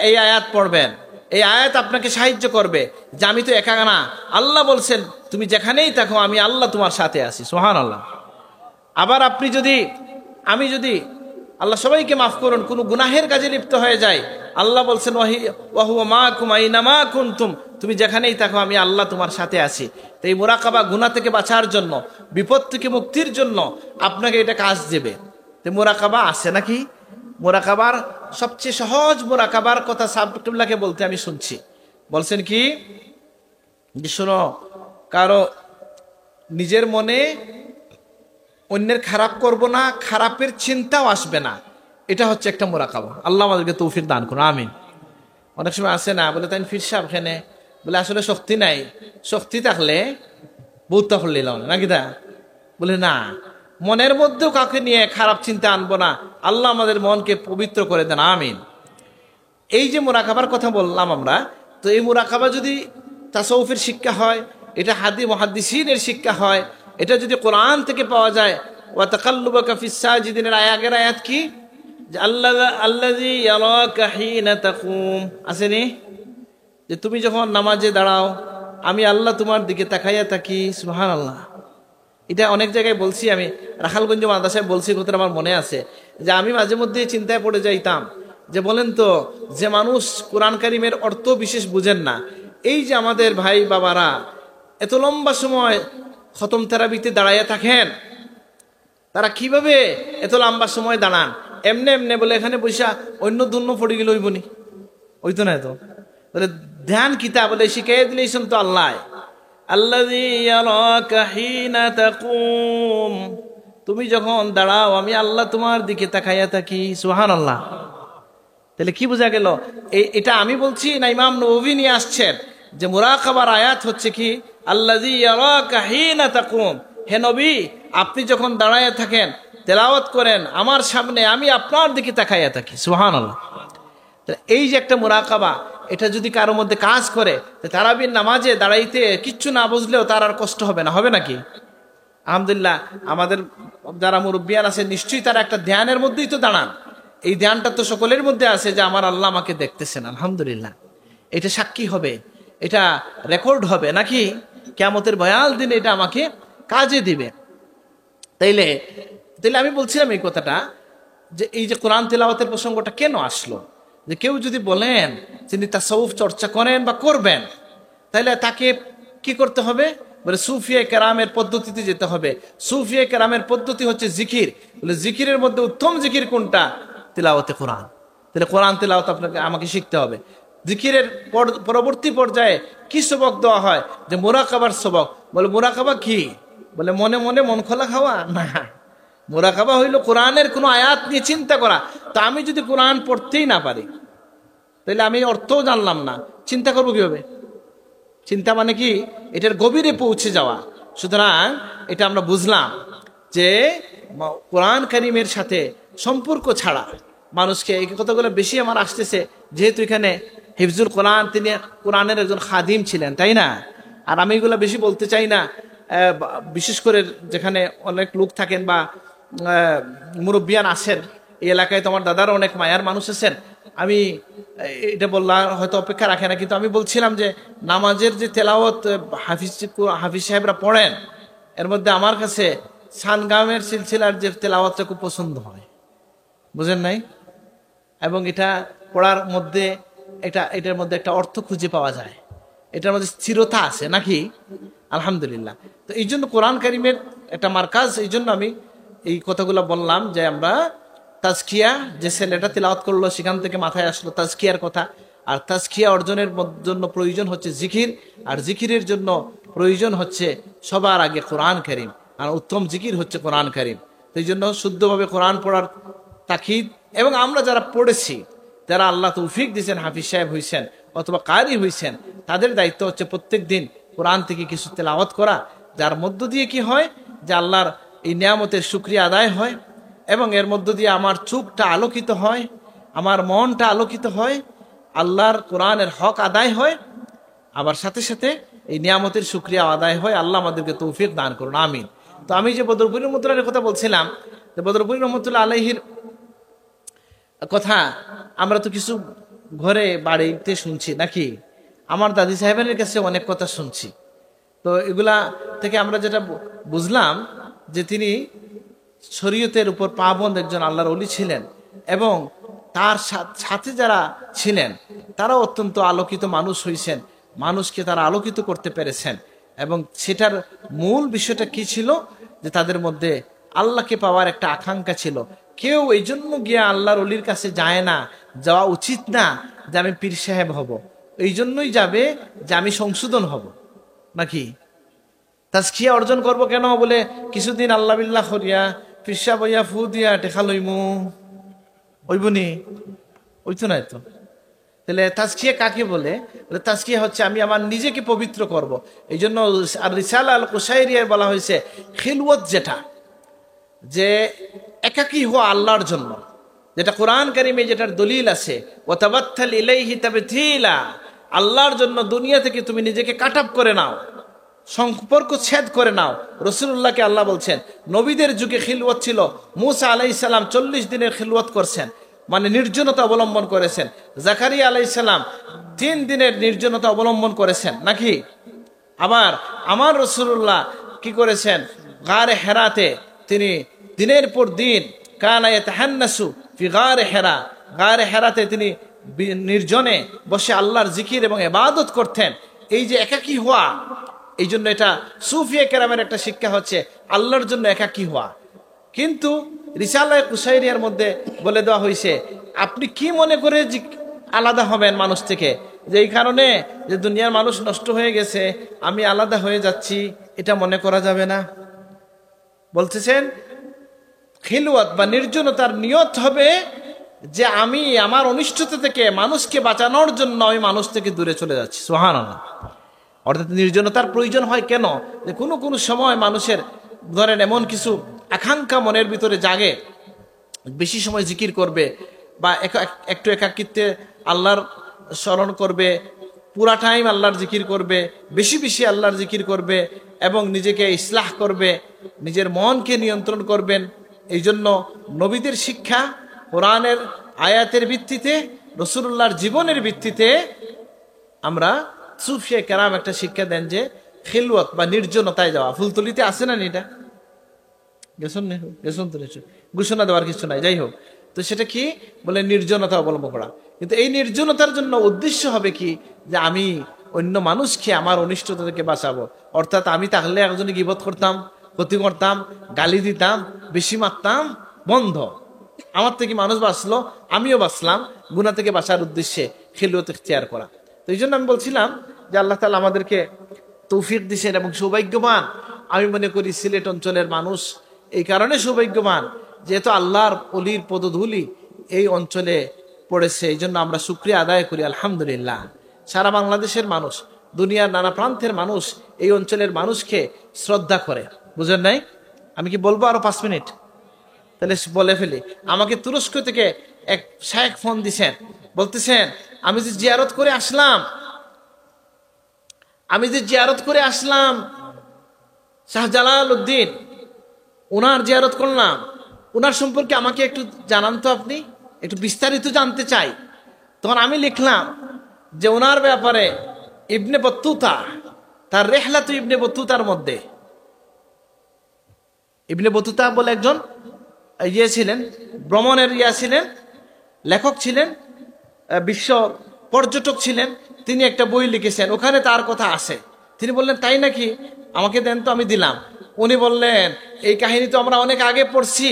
এই আয়াত পড়বেন। এই আয়াত আপনাকে সাহায্য করবে যে আমি তো একা না, আল্লাহ বলছেন তুমি যেখানেই থাকো আমি আল্লাহ তোমার সাথে আছি। সুবহানাল্লাহ। আবার আমি যদি আল্লাহ সবাইকে মাফ করুন, কোনো গুনাহের কাজে লিপ্ত হয়ে যায়, আল্লাহ বলছেন ওয়াহুয়া মাকুম আইনামা কুনতুম, তুমি যেখানেই থাকো আমি আল্লাহ তোমার সাথে আছি। তো এই মুরাকাবা গুনাহ থেকে বাঁচার জন্য, বিপদ থেকে মুক্তির জন্য আপনাকে এটা কাজ দেবে। তো মুরাকাবা আছে নাকি? মুরাকাবার সবচেয়ে সহজ মুরাকাবার কথা সাবতুল্লাহকে বলতে আমি শুনছি। বলছেন কি যে শোনো, কারো নিজের মনে অন্যের খারাপ করব না, খারাপের চিন্তাও আসবে না, এটা হচ্ছে একটা মুরাকাবা। আল্লাহ আমাদেরকে তৌফিক দান করুন, আমিন। অনেক সময় আসে না, বলে তাই ফির সাহেব এখানে বলে আসলে শক্তি নাই, শক্তি থাকলে বউতা করলাম নাকি তা? বলে না, মনের মধ্যেও কাউকে নিয়ে খারাপ চিন্তা আনবো না, আল্লাহ আমাদের মনকে পবিত্র করে দেন, আমিন। এই যে মুরাকাবার কথা বললাম আমরা, তো এই মুরাকাবা যদি তাসাউফের শিক্ষা হয়, এটা মুহাদ্দিসিনের শিক্ষা হয়, এটা যদি কোরআন থেকে পাওয়া যায়, ওয়া তাকাল্লুবাকা ফিস সাজিদিনের আগের আয়াত কি? যে আল্লাযী ইয়ারাকা হিনা তাকুম, আসেনি? যে তুমি যখন নামাজে দাঁড়াও আমি আল্লাহ তোমার দিকে তাকাইয়া থাকি। সুবহানাল্লাহ। এটা অনেক জায়গায় বলছি, আমি রাখালগঞ্জ মাদ্রাসায় বলছি, কথাটা আমার মনে আছে যে আমি মাঝে মধ্যে চিন্তায় পড়ে যাইতাম যে বলেন তো, যে মানুষ কোরআন কারিমের অর্থ বিশেষ বুঝেন না, এই যে আমাদের ভাই বাবারা এত লম্বা সময় খতম তারাবিতে দাঁড়াইয়া থাকেন, তারা কিভাবে এত লম্বা সময় দাঁড়ান? এমনে বলে এখানে বৈশা অন্য দুন্য পড়ে গেল হইবনি, ওই তো না, তো বলে ধ্যান কিতা বলে শিখাই দিলেছেন তো আল্লাহ, আল্লাযী ইয়ারাকা হিনা তাকুম, তুমি যখন দাঁড়াও আমি আল্লাহ তোমার দিকে তাকাইয়া থাকি। সুবহানাল্লাহ। তাহলে কি বোঝা গেল? এটা আমি বলছি না ইমাম নববী নিয়ে আসছেন যে মুরাকাবার আয়াত হচ্ছে কি, আল্লাযী ইয়ারাকা হিনা তাকুম, হে নবী আপনি যখন দাঁড়ায় থাকেন তেলাওয়াত করেন আমার সামনে, আমি আপনার দিকে তাকাইয়া থাকি। সুবহানাল্লাহ। এই যে একটা মুরাকাবা, এটা যদি কারোর মধ্যে কাজ করে, তারাবির নামাজে দাঁড়াইতে কিচ্ছু না বুঝলেও তার আর কষ্ট হবে না, হবে নাকি? আলহামদুলিল্লাহ, আমাদের যারা মুরব্বিয়ান আছে নিশ্চয়ই তারা একটা ধ্যানের মধ্যেই তো দাঁড়ান। এই ধ্যানটা তো সকলের মধ্যে আছে যে আমার আল্লাহ আমাকে দেখতেছেন। আলহামদুলিল্লাহ, এটা সাক্ষী হবে, এটা রেকর্ড হবে নাকি? কিয়ামতের ভয়াল দিনে এটা আমাকে কাজে দিবে। তাইলে আমি বলছিলাম এই কথাটা, যে এই যে কোরআন তেলাওয়াতের প্রসঙ্গটা কেন আসলো, যে কেউ যদি বলেন তিনি তাসাউফ চর্চা করেন বা করবেন, তাহলে তাকে কি করতে হবে? বলে সুফিয়া কেরামের পদ্ধতিতে যেতে হবে। সুফিয়া কেরামের পদ্ধতি হচ্ছে জিকির। বলে জিকিরের মধ্যে উত্তম জিকির কোনটা? তিলাওয়াতে কোরআন। তাহলে কোরআন তিলাওয়াত আমাকে শিখতে হবে। জিকিরের পরবর্তী পর্যায়ে কি সবক দেওয়া হয়? যে মুরাকাবার সবক। বলে মুরাকাবা কি? বলে মনে মনে মন খোলা খাওয়া না। মুরাকাবা হইল কোরআনের কোনো আয়াত নিয়ে চিন্তা করা। তো আমি যদি কোরআন পড়তেই না পারি, তাহলে আমি অর্থও জানলাম না, চিন্তা করবো কিভাবে? চিন্তা মানে কি? এটার গভীরে পৌঁছে যাওয়া। সুতরাং এটা আমরা বুঝলাম যে কোরআন কারীমের সাথে সম্পর্ক ছাড়া মানুষকে, এই কথাগুলো বেশি আমার আসতেছে যেহেতু এখানে হিফজুল কোরআন, তিনি কোরআনের একজন খাদিম ছিলেন, তাই না? আর আমি এগুলো বেশি বলতে চাই না, বিশেষ করে যেখানে অনেক লোক থাকেন বা মুরব্বিয়ান আসেন। এই এলাকায় তো আমার দাদারও অনেক মায়ার মানুষ আছেন। আমি এটা বললাম হয়তো অপেক্ষা রাখে না, কিন্তু আমি বলছিলাম যে নামাজের যে তেলাওয়াত হাফিজ সাহেবরা পড়েন, এর মধ্যে আমার কাছে সানগামের সিলসিলার যে তেলাওয়াতটা খুব পছন্দ হয়, বুঝেন নাই? এবং এটা পড়ার মধ্যে এটার মধ্যে একটা অর্থ খুঁজে পাওয়া যায়, এটার মধ্যে স্থিরতা আছে নাকি? আলহামদুলিল্লাহ। তো এই জন্য কোরআন কারীমের একটা মার্কাজ, এই জন্য আমি এই কথাগুলো বললাম যে আমরা তাজকিয়া, যে ছেলেটা তিলাওয়াত করলো সেখান থেকে মাথায় আসলো তাজকিয়ার কথা। আর তাজকিয়া অর্জনের জন্য প্রয়োজন হচ্ছে জিকির, আর জিকিরের জন্য প্রয়োজন হচ্ছে সবার আগে কোরআন কারীম, আর উত্তম জিকির হচ্ছে কোরআন কারীম। তো এই জন্য শুদ্ধভাবে কোরআন পড়ার তাকিদ। এবং আমরা যারা পড়েছি, যারা আল্লাহ তৌফিক দিয়েছেন, হাফিজ সাহেব হয়েছেন অথবা কারি হয়েছেন, তাদের দায়িত্ব হচ্ছে প্রত্যেক দিন কোরআন থেকে কিছু তেলাওয়াত করা, যার মধ্য দিয়ে কি হয় যে আল্লাহর এই নিয়ামতের শুকরিয়া আদায় হয়, এবং এর মধ্য দিয়ে আমার চোখটা আলোকিত হয়, আমার মনটা আলোকিত হয়, আল্লাহর কোরআনের হক আদায় হয়, আবার সাথে সাথে এই নিয়ামতের শুকরিয়া আদায় হয়। আল্লাহ আমাদেরকে তৌফিক দান করুন, আমিন। তো আমি যে বদরপুর রহমতুল্লাহের কথা বলছিলাম, যে বদরপুর রহমতুল্লাহ আলাইহির কথা আমরা তো কিছু ঘরে বাড়িতে শুনছি নাকি? আমার দাদি সাহেবের কাছে অনেক কথা শুনছি। তো এগুলা থেকে আমরা যেটা বুঝলাম যে তিনি শরীয়তের উপর পাবন্দ একজন আল্লাহর ওলি ছিলেন, এবং তার সাথে যারা ছিলেন তারা অত্যন্ত আলোকিত মানুষ হয়েছেন, মানুষকে তারা আলোকিত করতে পেরেছেন। এবং সেটার মূল বিষয়টা কি ছিল? যে তাদের মধ্যে আল্লাহকে পাওয়ার একটা আকাঙ্ক্ষা ছিল। কেউ এই জন্য গিয়ে আল্লাহর ওলির কাছে যায় না, যাওয়া উচিত না যে আমি পীর সাহেব হব, এই জন্যই যাবে যে আমি সংশোধন হব নাকি? তাজকিয়া অর্জন করব কেন? বলে কিছুদিন আল্লাহ বিল্লাহ করিয়া পীর বইয়া ফু দিয়া টেকা লইমু, ওইবনি, ওই তো নাই তো। তাহলে তাজকিয়া কাকে বলে? তাজকিয়া হচ্ছে আমি আমার নিজেকে পবিত্র করব। এই জন্য আর রিসালা আল কুশাইরিয়ায় বলা হয়েছে খিলওয়াত, যেটা যে একাকী হওয়া আল্লাহর জন্য, যেটা কোরআন কারীমে যেটার দলিল আছে, ওয়াতাবাত্তাল ইলাইহি তাবতিলা, আল্লাহর জন্য দুনিয়া থেকে তুমি নিজেকে কাট আপ করে নাও, সম্পর্ক ছেদ করে নাও। রাসূলুল্লাহকে আল্লাহ বলছেন নবীদের যুগে খিলওয়াত ছিল। মূসা আলাইহিস সালাম 40 দিনের খিলওয়াত করছেন, মানে নির্জনতা অবলম্বন করেছেন। জাকারিয়া আলাইহিস সালাম 3 দিনের নির্জনতা অবলম্বন করেছেন নাকি? আবার আমার রাসূলুল্লাহ কি করেছেন? গারে হেরাতে তিনি দিনের পর দিন কানা ইয়াতাহান্নাসু ফি গারে হেরা, গারে হেরাতে তিনি নির্জনে বসে আল্লাহর জিকির এবং ইবাদত করতেন। এই যে একাকী হওয়া, এই জন্য এটা সুফিয়া কেরামের একটা শিক্ষা হচ্ছে আল্লাহর জন্য একাকী হওয়া। কিন্তু রিসালায়ে কুশাইরিয়ার মধ্যে বলে দেওয়া হয়েছে আপনি কি মনে করে আলাদা হবেন মানুষ থেকে, যে এই কারণে যে দুনিয়ার মানুষ নষ্ট হয়ে গেছে আমি আলাদা হয়ে যাচ্ছি, এটা মনে করা যাবে না। বলতেছেন খিলওয়াত বা নির্জনতার নিয়ত হবে যে আমি আমার অনিষ্টতা থেকে মানুষকে বাঁচানোর জন্য আমি মানুষ থেকে দূরে চলে যাচ্ছি। সুবহানাল্লাহ। অর্থাৎ নির্জনতার প্রয়োজন হয় কেন? যে কোনো কোনো সময় মানুষের ধরেন এমন কিছু আকাঙ্ক্ষা মনের ভিতরে জাগে, বেশি সময় জিকির করবে বা একটু একাকিত্বে আল্লাহর স্মরণ করবে, পুরা টাইম আল্লাহর জিকির করবে, বেশি বেশি আল্লাহর জিকির করবে এবং নিজেকে ইসলাহ করবে, নিজের মনকে নিয়ন্ত্রণ করবেন। এই জন্য নবীদের শিক্ষা, কোরআনের আয়াতের ভিত্তিতে, রাসূলুল্লাহর জীবনের ভিত্তিতে আমরা সুফিয়া কেরাম একটা শিক্ষা দেন যে খিলওয়াত বা নির্জনতায় যাওয়া। ফুলতলিতে আছে না এটা? গেছন তো নিশ্চয়, ঘোষণা দেওয়ার কিছু নাই। যাই হোক, তো সেটা কি বলে? নির্জনতা অবলম্বন করা। কিন্তু এই নির্জনতার জন্য উদ্দেশ্য হবে কি? যে আমি অন্য মানুষকে আমার অনিষ্টতা থেকে বাঁচাবো। অর্থাৎ আমি তাহলে একজনে গীবত করতাম, ক্ষতি করতাম, গালি দিতাম, বেশি মারতাম, বন্ধ। আমার থেকে মানুষ বাঁচলো, আমিও বাঁচলাম। গুনাহ থেকে বাঁচার উদ্দেশ্যে খিলওয়াত ইখতিয়ার করা। তো এই জন্য আমি বলছিলাম যে আল্লাহ তাআলা আমাদেরকে তৌফিক দিয়েছেন এবং সৌভাগ্যবান আমি মনে করি সিলেট অঞ্চলের মানুষ। এই কারণে সৌভাগ্যবান যেহেতু আল্লাহর অলির পদধূলি এই অঞ্চলে পড়েছে। এই জন্য আমরা শুকরিয়া আদায় করি, আলহামদুলিল্লাহ। সারা বাংলাদেশের মানুষ, দুনিয়ার নানা প্রান্তের মানুষ এই অঞ্চলের মানুষকে শ্রদ্ধা করে। বুঝেন নাই? আমি কি বলবো আরো 5 মিনিট? তাহলে বলে ফেলি। আমাকে তুরস্ক থেকে এক শায়েখ ফোন দিছেন, বলতেছেন আমি যে জিয়ারত করে আসলাম শাহজালাল উদ্দিন, ওনার জিয়ারত করলাম, ওনার সম্পর্কে আমাকে একটু জানান তো, আপনি একটু বিস্তারিত জানতে চাই। তখন আমি লিখলাম যে ওনার ব্যাপারে ইবনে বত্তুতা তার রেহলাতু ইবনে বত্তুতার মধ্যে, ইবনে বত্তুতা বলে একজন ছিলেন, ভ্রমণের ছিলেন, লেখক ছিলেন, বিশ্ব পর্যটক ছিলেন। তিনি একটা বই লিখেছেন, ওখানে তার কথা আছে। তিনি বললেন তাই নাকি, আমাকে দেন তো, আমি দিলাম। উনি বললেন এই কাহিনী তো আমরা অনেক আগে পড়ছি,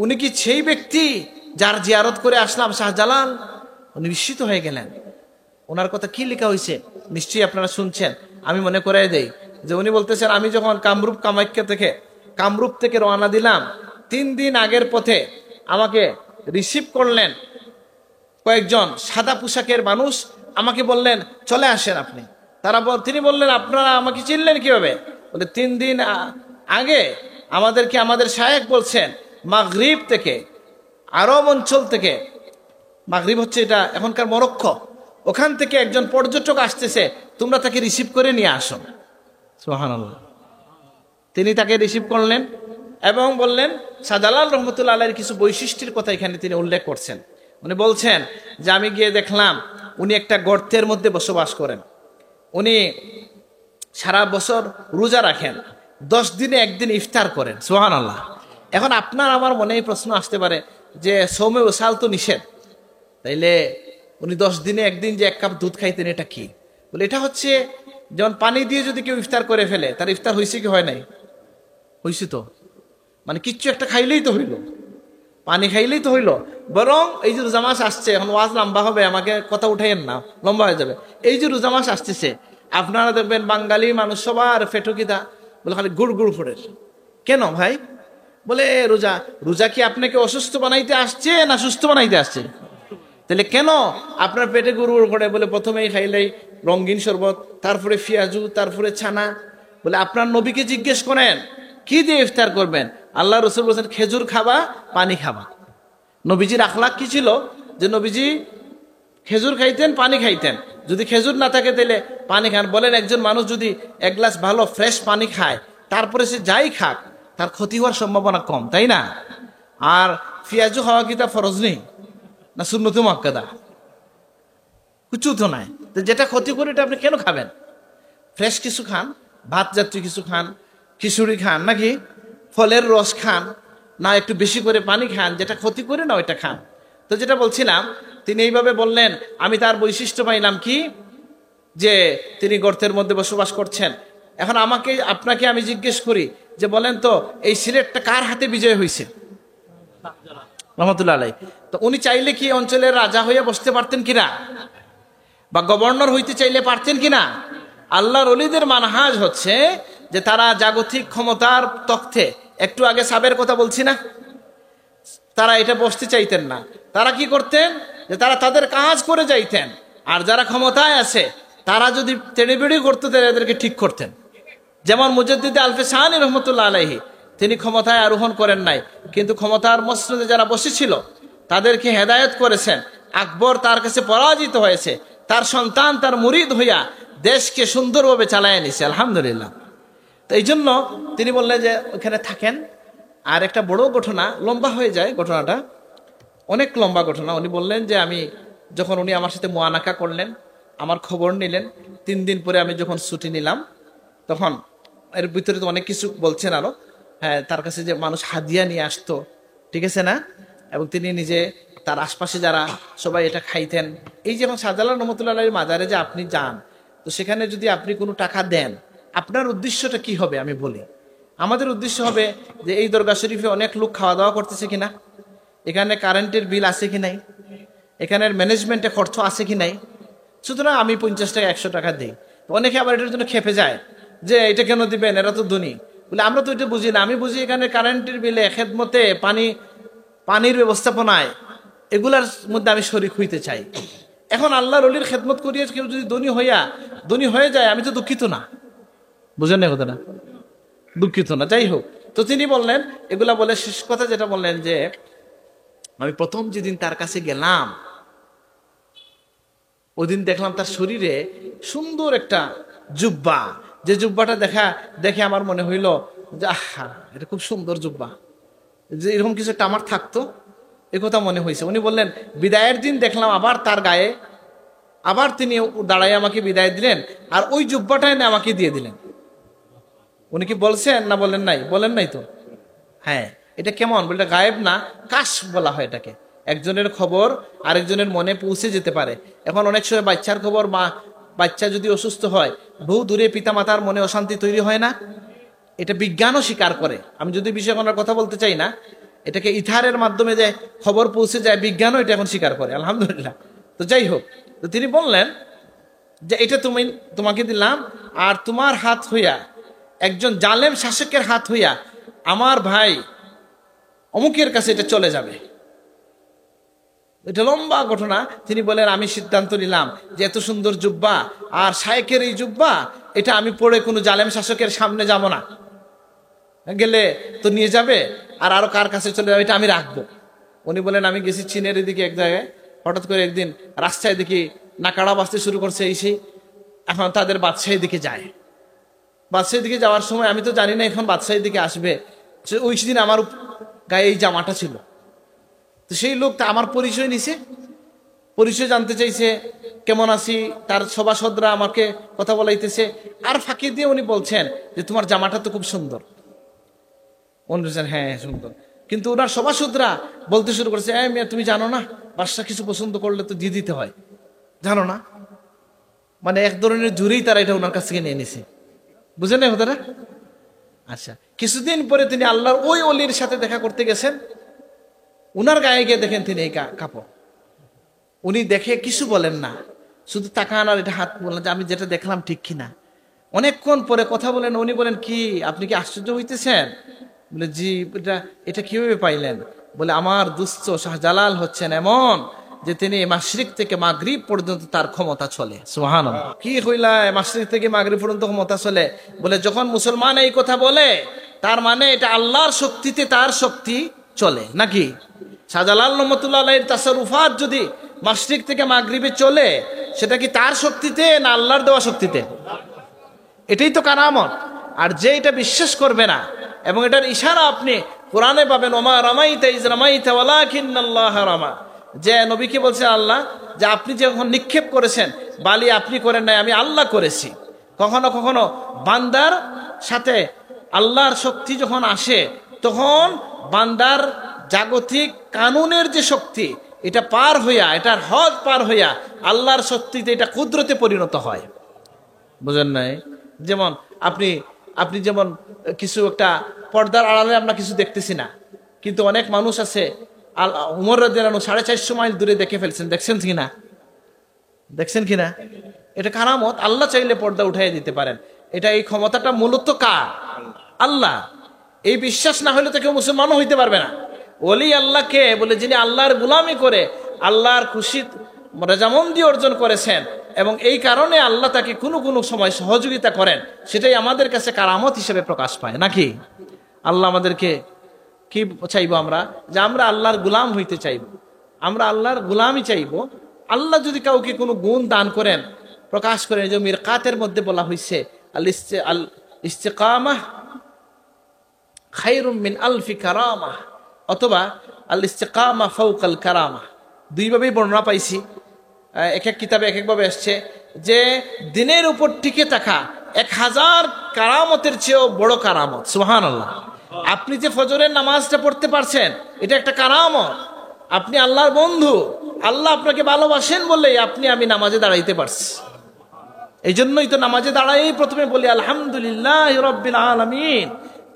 উনি কি সেই ব্যক্তি যার জিয়ারত করে আসলাম শাহজালাল? উনি বিস্মিত হয়ে গেলেন। ওনার কথা কি লেখা হয়েছে নিশ্চয়ই আপনারা শুনছেন, আমি মনে করাই দেই যে উনি বলতেছেন আমি যখন কামরূপ থেকে রওনা দিলাম, 3 দিন আগের পথে আমাকে রিসিভ করলেন কয়েকজন সাদা পোশাকের মানুষ, আমাকে বললেন চলে আসেন আপনি। তিনি বললেন আপনারা আমাকে চিনলেন কিভাবে? বলে 3 দিন আগে আমাদেরকে আমাদের শায়েখ বলছেন মাগরিব থেকে, আরব অঞ্চল থেকে, মাগরিব হচ্ছে এটা এখনকার মরক্কো, ওখান থেকে একজন পর্যটক আসতেছে, তোমরা তাকে রিসিভ করে নিয়ে আসো। সুবহানাল্লাহ। তিনি তাকে রিসিভ করলেন এবং বললেন শাহজালাল রহমতুল্লাহ আলাইহির কিছু বৈশিষ্ট্যের কথা এখানে তিনি উল্লেখ করছেন। উনি বলছেন যে আমি গিয়ে দেখলাম উনি একটা গর্তের মধ্যে বসবাস করেন, উনি সারা বছর রোজা রাখেন, 10 দিনে একদিন ইফতার করেন। সুবহানাল্লাহ। এখন আপনার আমার মনে এই প্রশ্ন আসতে পারে যে সৌমে ওসাল তো নিষেধ, তাইলে উনি 10 দিনে একদিন যে 1 কাপ দুধ খাইতেন এটা কি? বলে এটা হচ্ছে যেমন পানি দিয়ে যদি কেউ ইফতার করে ফেলে, তার ইফতার হয়েছে কি হয় নাই? হয়েছে তো, মানে কিচ্ছু একটা খাইলেই তো হইল, পানি খাইলেই তো হইল। বরং এই যে রোজা মাস আসছে, এখন ওয়াজ লম্বা হবে, আমাকে কথা উঠাইয়েন না, লম্বা হয়ে যাবে। এই যে রোজা মাস আসতেছে, আপনারা দেখবেন বাঙালি মানুষ সবার ফেটকিদা বলে খালি গুড় গুড় ফোড়ের। কেন ভাই? বলে রোজা কি আপনাকে অসুস্থ বানাইতে আসছে না সুস্থ বানাইতে আসছে? তাহলে কেন আপনার পেটে গুড় গুড় ফোড়ে? বলে প্রথমেই খাইলেই রঙিন শরবত, তারপরে পেঁয়াজু, তারপরে ছানা। বলে আপনার নবীকে জিজ্ঞেস করেন কি দিয়ে ইফতার করবেন? আল্লাহ রসুল বলছেন খেজুর খাবা, পানি খাবা। নবীজির আখলাক কি ছিল? যে নবীজি খেজুর খাইতেন, পানি খাইতেন। যদি খেজুর না থাকে তাহলে পানি খান। বলেন একজন মানুষ যদি 1 গ্লাস ভালো ফ্রেশ পানি খায়, তারপরে সে যাই খাক তার ক্ষতি হওয়ার সম্ভাবনা কম, তাই না? আর পেঁয়াজু খাওয়া কি তা ফরজ নেই না সুন্নতে মুআক্কাদা? কিছু তো নাই। তো যেটা ক্ষতি করে এটা আপনি কেন খাবেন? ফ্রেশ কিছু খান, ভাত জাতীয় কিছু খান, খিচুড়ি খান, নাকি ফলের রস খান, না একটু বেশি করে পানি খান, যেটা ক্ষতি করে না ওইটা খান। তো যেটা বলছিলাম, তিনি এইভাবে বললেন। আমি তার বৈশিষ্ট্য পাইলাম কি, যে তিনি গর্তের মধ্যে বসবাস করছেন। এখন আপনাকে আমি জিজ্ঞেস করি যে বলেন তো এই সিলেটটা কার হাতে বিজয় হয়েছে? রহমতুল্লাহ আলাইহি। তো উনি চাইলে কি অঞ্চলের রাজা হয়ে বসতে পারতেন কিনা, বা গভর্নর হইতে চাইলে পারতেন কিনা? আল্লাহর ওলিদের মানহাজ হচ্ছে যে তারা জাগতিক ক্ষমতার তখ্তে, একটু আগে সাবের কথা বলছি না, তারা এটা বসতে চাইতেন না। তারা কি করতেন, যে তারা তাদের কাজ করে যাইতেন, আর যারা ক্ষমতায় আছে তারা যদি তেড়েবেড়ি করতো তাহলে এদেরকে ঠিক করতেন। যেমন মুজাদ্দিদ আল-ফিসানি রহমতুল্লাহ আলাইহি, তিনি ক্ষমতায় আরোহণ করেন নাই, কিন্তু ক্ষমতার মসনদে যারা বসেছিল তাদেরকে হেদায়েত করেছেন। আকবর তার কাছে পরাজিত হয়েছে, তার সন্তান তার মুরিদ হইয়া দেশকে সুন্দরভাবে চালায় নিছে, আলহামদুলিল্লাহ। তো এই জন্য তিনি বললেন যে ওখানে থাকেন। আর একটা বড় ঘটনা, লম্বা হয়ে যায় ঘটনাটা, অনেক লম্বা ঘটনা। উনি বললেন যে আমি যখন উনি আমার সাথে মুআনাকা করলেন, আমার খবর নিলেন, 3 দিন পরে আমি যখন ছুটি নিলাম, তখন এর ভিতরে তো অনেক কিছু বলছেন আরো। হ্যাঁ, তার কাছে যে মানুষ হাদিয়া নিয়ে আসতো, ঠিক আছে না, এবং তিনি নিজে তার আশপাশে যারা সবাই এটা খাইতেন। এই যেমন শাহজালাল রহমতুল্লাহ আলাইহির মাজারে যে আপনি যান, তো সেখানে যদি আপনি কোনো টাকা দেন, আপনার উদ্দেশ্যটা কি হবে আমি বলি। আমাদের উদ্দেশ্য হবে যে এই দরগা শরীফে অনেক লোক খাওয়া দাওয়া করতেছে কিনা, এখানে কারেন্টের বিল আছে কি নাই, এখানের ম্যানেজমেন্টে খরচ আছে কি নাই। সুতরাং আমি 50 টাকা 100 টাকা দিই। অনেকে আবার এটার জন্য খেপে যায় যে এটা কেন দিবেন, এরা তো ধনী। বলে আমরা তো এটা বুঝি না। আমি বুঝি এখানে কারেন্টের বিলে, খেদমতে, পানির ব্যবস্থাপনায়, এগুলার মধ্যে আমি শরীক হইতে চাই। এখন আল্লাহর ওলির খেদমত করিয়ে কেউ যদি ধনী হয়ে যায়, আমি তো দুঃখিত না। বুঝেন না কথাটা? দুঃখিত না। যাই হোক, তো তিনি বললেন এগুলা বলে শেষ কথা যেটা বললেন যে আমি প্রথম যেদিন তার কাছে গেলাম, ওই দিন দেখলাম তার শরীরে সুন্দর একটা জুব্বা। যে জুব্বাটা দেখে আমার মনে হইল যে আহা, এটা খুব সুন্দর জুব্বা, যে এরকম কিছু একটা আমার থাকতো, এ কথা মনে হয়েছে। উনি বললেন বিদায়ের দিন দেখলাম আবার তার গায়ে, আবার তিনি দাঁড়ায় আমাকে বিদায় দিলেন, আর ওই জুব্বাটা এনে আমাকে দিয়ে দিলেন। উনি কি বলছেন না বলেন নাই? বলেন নাই তো। হ্যাঁ, এটা কেমন বলটা গায়েব না, কাশ বলা হয় এটাকে। একজনের খবর আরেকজনের মনে পৌঁছে যেতে পারে। এখন অনেক সময় বাচ্চার খবর, বাচ্চা যদি অসুস্থ হয়, বহু দূরে পিতামাতার মনে অশান্তি তৈরি হয় না? এটা বিজ্ঞানও স্বীকার করে। আমি যদি বিষয় কোনো কথা বলতে চাই না, এটাকে ইথারের মাধ্যমে যে খবর পৌঁছে যায়, বিজ্ঞানও এটা এখন স্বীকার করে, আলহামদুলিল্লাহ। তো যাই হোক, তো তিনি বললেন যে এটা তোমাকে দিলাম, আর তোমার হাত হইয়া, একজন জালেম শাসকের হাত হইয়া আমার ভাই অমুকের কাছে এটা চলে যাবে। এটা লম্বা ঘটনা। তিনি বলেন আমি সিদ্ধান্ত নিলাম যে এত সুন্দর জুব্বা আর শায়েকের এই জুব্বা, এটা আমি পরে কোনো জালেম শাসকের সামনে যাব না, গেলে তো নিয়ে যাবে, আর আরো কার কাছে চলে যাবে, এটা আমি রাখবো। উনি বলেন আমি গেছি চীনের এদিকে এক জায়গায়, হঠাৎ করে একদিন রাস্তায় দেখি নাকাড়া বাজতে শুরু করছে, এখন তাদের বাদশাহীর দিকে যায়। বাদশাহীর দিকে যাওয়ার সময় আমি তো জানি না এখন বাদশাহীর দিকে আসবে, ওই দিন আমার গায়ে এই জামাটা ছিল। তো সেই লোকটা আমার পরিচয় নিছে, পরিচয় জানতে চাইছে, কেমন আছি, তার সভাসদরা আমাকে কথা বলাইতেছে, আর ফাঁকি দিয়ে উনি বলছেন যে তোমার জামাটা তো খুব সুন্দর। উনি বলছেন হ্যাঁ সুন্দর, কিন্তু ওনার সভাসদরা বলতে শুরু করেছে, মিয়া তুমি জানো না, বাদশা কিছু পছন্দ করলে তো দিয়ে দিতে হয়, জানো না? মানে এক ধরনের জুরেই তারা এটা ওনার কাছ থেকে নিয়ে নিছে। বুঝেন না কথাটা? আচ্ছা, কিছুদিন পরে তিনি আল্লাহর ওই অলির সাথে দেখা করতে গেছেন। উনার গায়ে গিয়ে দেখেন তিনি এই কাপড়, উনি দেখে কিছু বলেন না, শুধু তাকান আর এটা হাত বললেন যে আমি যেটা দেখলাম ঠিক কিনা। অনেকক্ষণ পরে কথা বলেন, উনি বলেন কি আপনি কি আশ্চর্য হইতেছেন? বলে জি, এটা কিভাবে পাইলেন? বলে আমার দুস্থ শাহজালাল হচ্ছেন এমন যে তিনি মাশরিক থেকে মাগরিব পর্যন্ত তার ক্ষমতা চলে। সুবহানাল্লাহ। কি হইলা মাশরিক থেকে মাগরিব পর্যন্ত ক্ষমতা চলে? বলে যখন মুসলমান এই কথা বলে, তার মানে এটা আল্লাহর শক্তিতে তার শক্তি চলে নাকি? শাহজালাল রহমতুল্লাহ আলাইহির তাসারুফাত যদি মাশরিক থেকে মাগরিবে চলে, সেটা কি তার শক্তিতে না আল্লাহর দেওয়া শক্তিতে? এটাই তো কারামত। আর যে এটা বিশ্বাস করবে না, এবং এটার ইশারা আপনি কোরআনে পাবেন, ওমা রামাইতা ইজ রামাইতা ওয়ালাকিন্নাল্লাহা রামা, যে নবীকে বলছে আল্লাহ যে আপনি যখন নিক্ষেপ করেছেন বালি আপনি করেন নাই, আমি আল্লাহ করেছি। কখনো কখনো বান্দার সাথে আল্লাহর শক্তি যখন আসে, তখন বান্দার জাগতিক কানুনের যে শক্তি, এটা পার হইয়া, এটার হদ পার হইয়া আল্লাহর শক্তিতে এটা কুদরতে পরিণত হয়। বুঝেন নাই? যেমন আপনি যেমন কিছু একটা পর্দার আড়ালে আমরা কিছু দেখতেছি না, কিন্তু অনেক মানুষ আছে উমর রাদিয়াল্লাহু 450 মাইল দূরে দেখে ফেলছেন। দেখছেন কিনা? এটা কারামত। আল্লাহ চাইলে পর্দা উঠাই দিতে পারেন। এটা এই ক্ষমতাটা মূলত কার? আল্লাহ। এই বিশ্বাস না হলে তো কেউ মুসলমানও হইতে পারবে না। ওলি আল্লাহকে বলে যিনি আল্লাহর গুলামি করে আল্লাহর খুশি রেজামন্দি অর্জন করেছেন, এবং এই কারণে আল্লাহ তাকে কোনো কোনো সময় সহযোগিতা করেন, সেটাই আমাদের কাছে কারামত হিসেবে প্রকাশ পায় নাকি? আল্লাহ আমাদেরকে কি চাইবো আমরা? যে আমরা আল্লাহর গুলাম হইতে চাইব, আমরা আল্লাহর গুলামই চাইব। আল্লাহ যদি কাউকে কোনো গুণ দান করেন, প্রকাশ করেন, যে মিরকাতের মধ্যে বলা হয়েছে আল ইস্তিকামাহ খায়রুম মিন আলফি কারামাহ, অথবা আল ইস্তিকামা ফাওকাল কারামাহ। দুইভাবেই বর্ণনা পাইছি, এক এক কিতাবে এক একভাবে আসছে যে দিনের উপর টিকে থাকা 1000 কারামতের চেয়েও বড় কারামত। সুবহানাল্লাহ। আপনি যে ফজরের নামাজটা পড়তে পারছেন, এটা একটা কারামত। আপনি আল্লাহর বন্ধু, আল্লাহ আপনাকে ভালোবাসেন বলেই আমি নামাজে দাঁড়াইতে পারছি। এই জন্যই তো নামাজে দাঁড়াই প্রথমে বলি আলহামদুলিল্লাহ রাব্বিল আলামিন,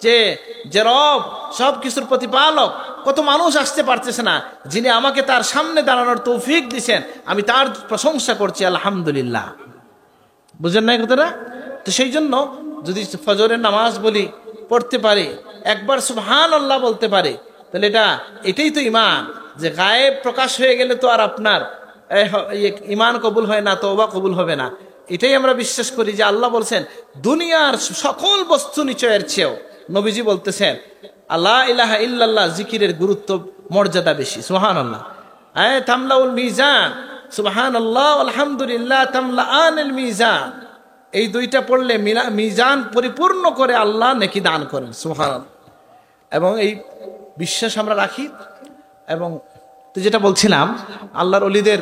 যে রব সব কিছুর প্রতিপালক। কত মানুষ আসতে পারতেছে না, যিনি আমাকে তার সামনে দাঁড়ানোর তৌফিক দিয়েছেন, আমি তার প্রশংসা করছি আলহামদুলিল্লাহ। বুঝেন না কথাটা? তো সেই জন্য যদি ফজরের নামাজ বলি, পড়তে পারি, একবার সুবহানাল্লাহ বলতে পারি, তাহলে এটাই তো ঈমান। যে গায়েব প্রকাশ হয়ে গেলে তো আর আপনার ঈমান কবুল হয় না, তওবা কবুল হবে না। এটাই আমরা বিশ্বাস করি যে আল্লাহ বলছেন দুনিয়ার সকল বস্তু নিচয়ের চেয়েও, নবীজি বলতেছেন আল্লাহ ইলাহা ইল্লাল্লাহ জিকিরের গুরুত্ব মর্যাদা বেশি। সুবহানাল্লাহ। তামলাউল মিজান, সুবহানাল্লাহ আলহামদুলিল্লাহ তামলাআনুল মিজান। এই দুইটা পড়লে মিজান পরিপূর্ণ করে আল্লাহ নেকি দান করেন। সুবহানাল্লাহ। এবং এই বিশ্বাস আমরা রাখি। এবং যেটা বলছিলাম, আল্লাহর ওলিদের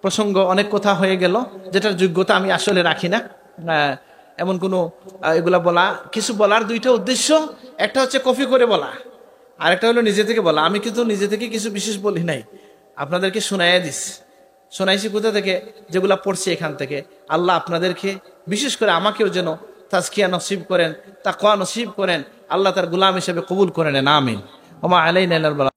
প্রসঙ্গ অনেক কথা হয়ে গেল, যেটার যোগ্যতা আমি আসলে রাখি না। এমন কোনো এগুলা বলা, কিছু বলার দুইটা উদ্দেশ্য, একটা হচ্ছে কপি করে বলা, আর একটা হলো নিজে থেকে বলা। আমি কিন্তু নিজে থেকে কিছু বিশেষ বলি নাই, আপনাদেরকে শোনাইছি কোথা থেকে? যেগুলা পড়ছি এখান থেকে। আল্লাহ আপনাদেরকে, বিশেষ করে আমাকেও যেন তাজকিয়া নসিব করেন, তাকওয়া নসিব করেন, আল্লাহ তার গুলাম হিসেবে কবুল করে নেন। আমিন। ওমা আলাইনা ইল্লাল বালাগ।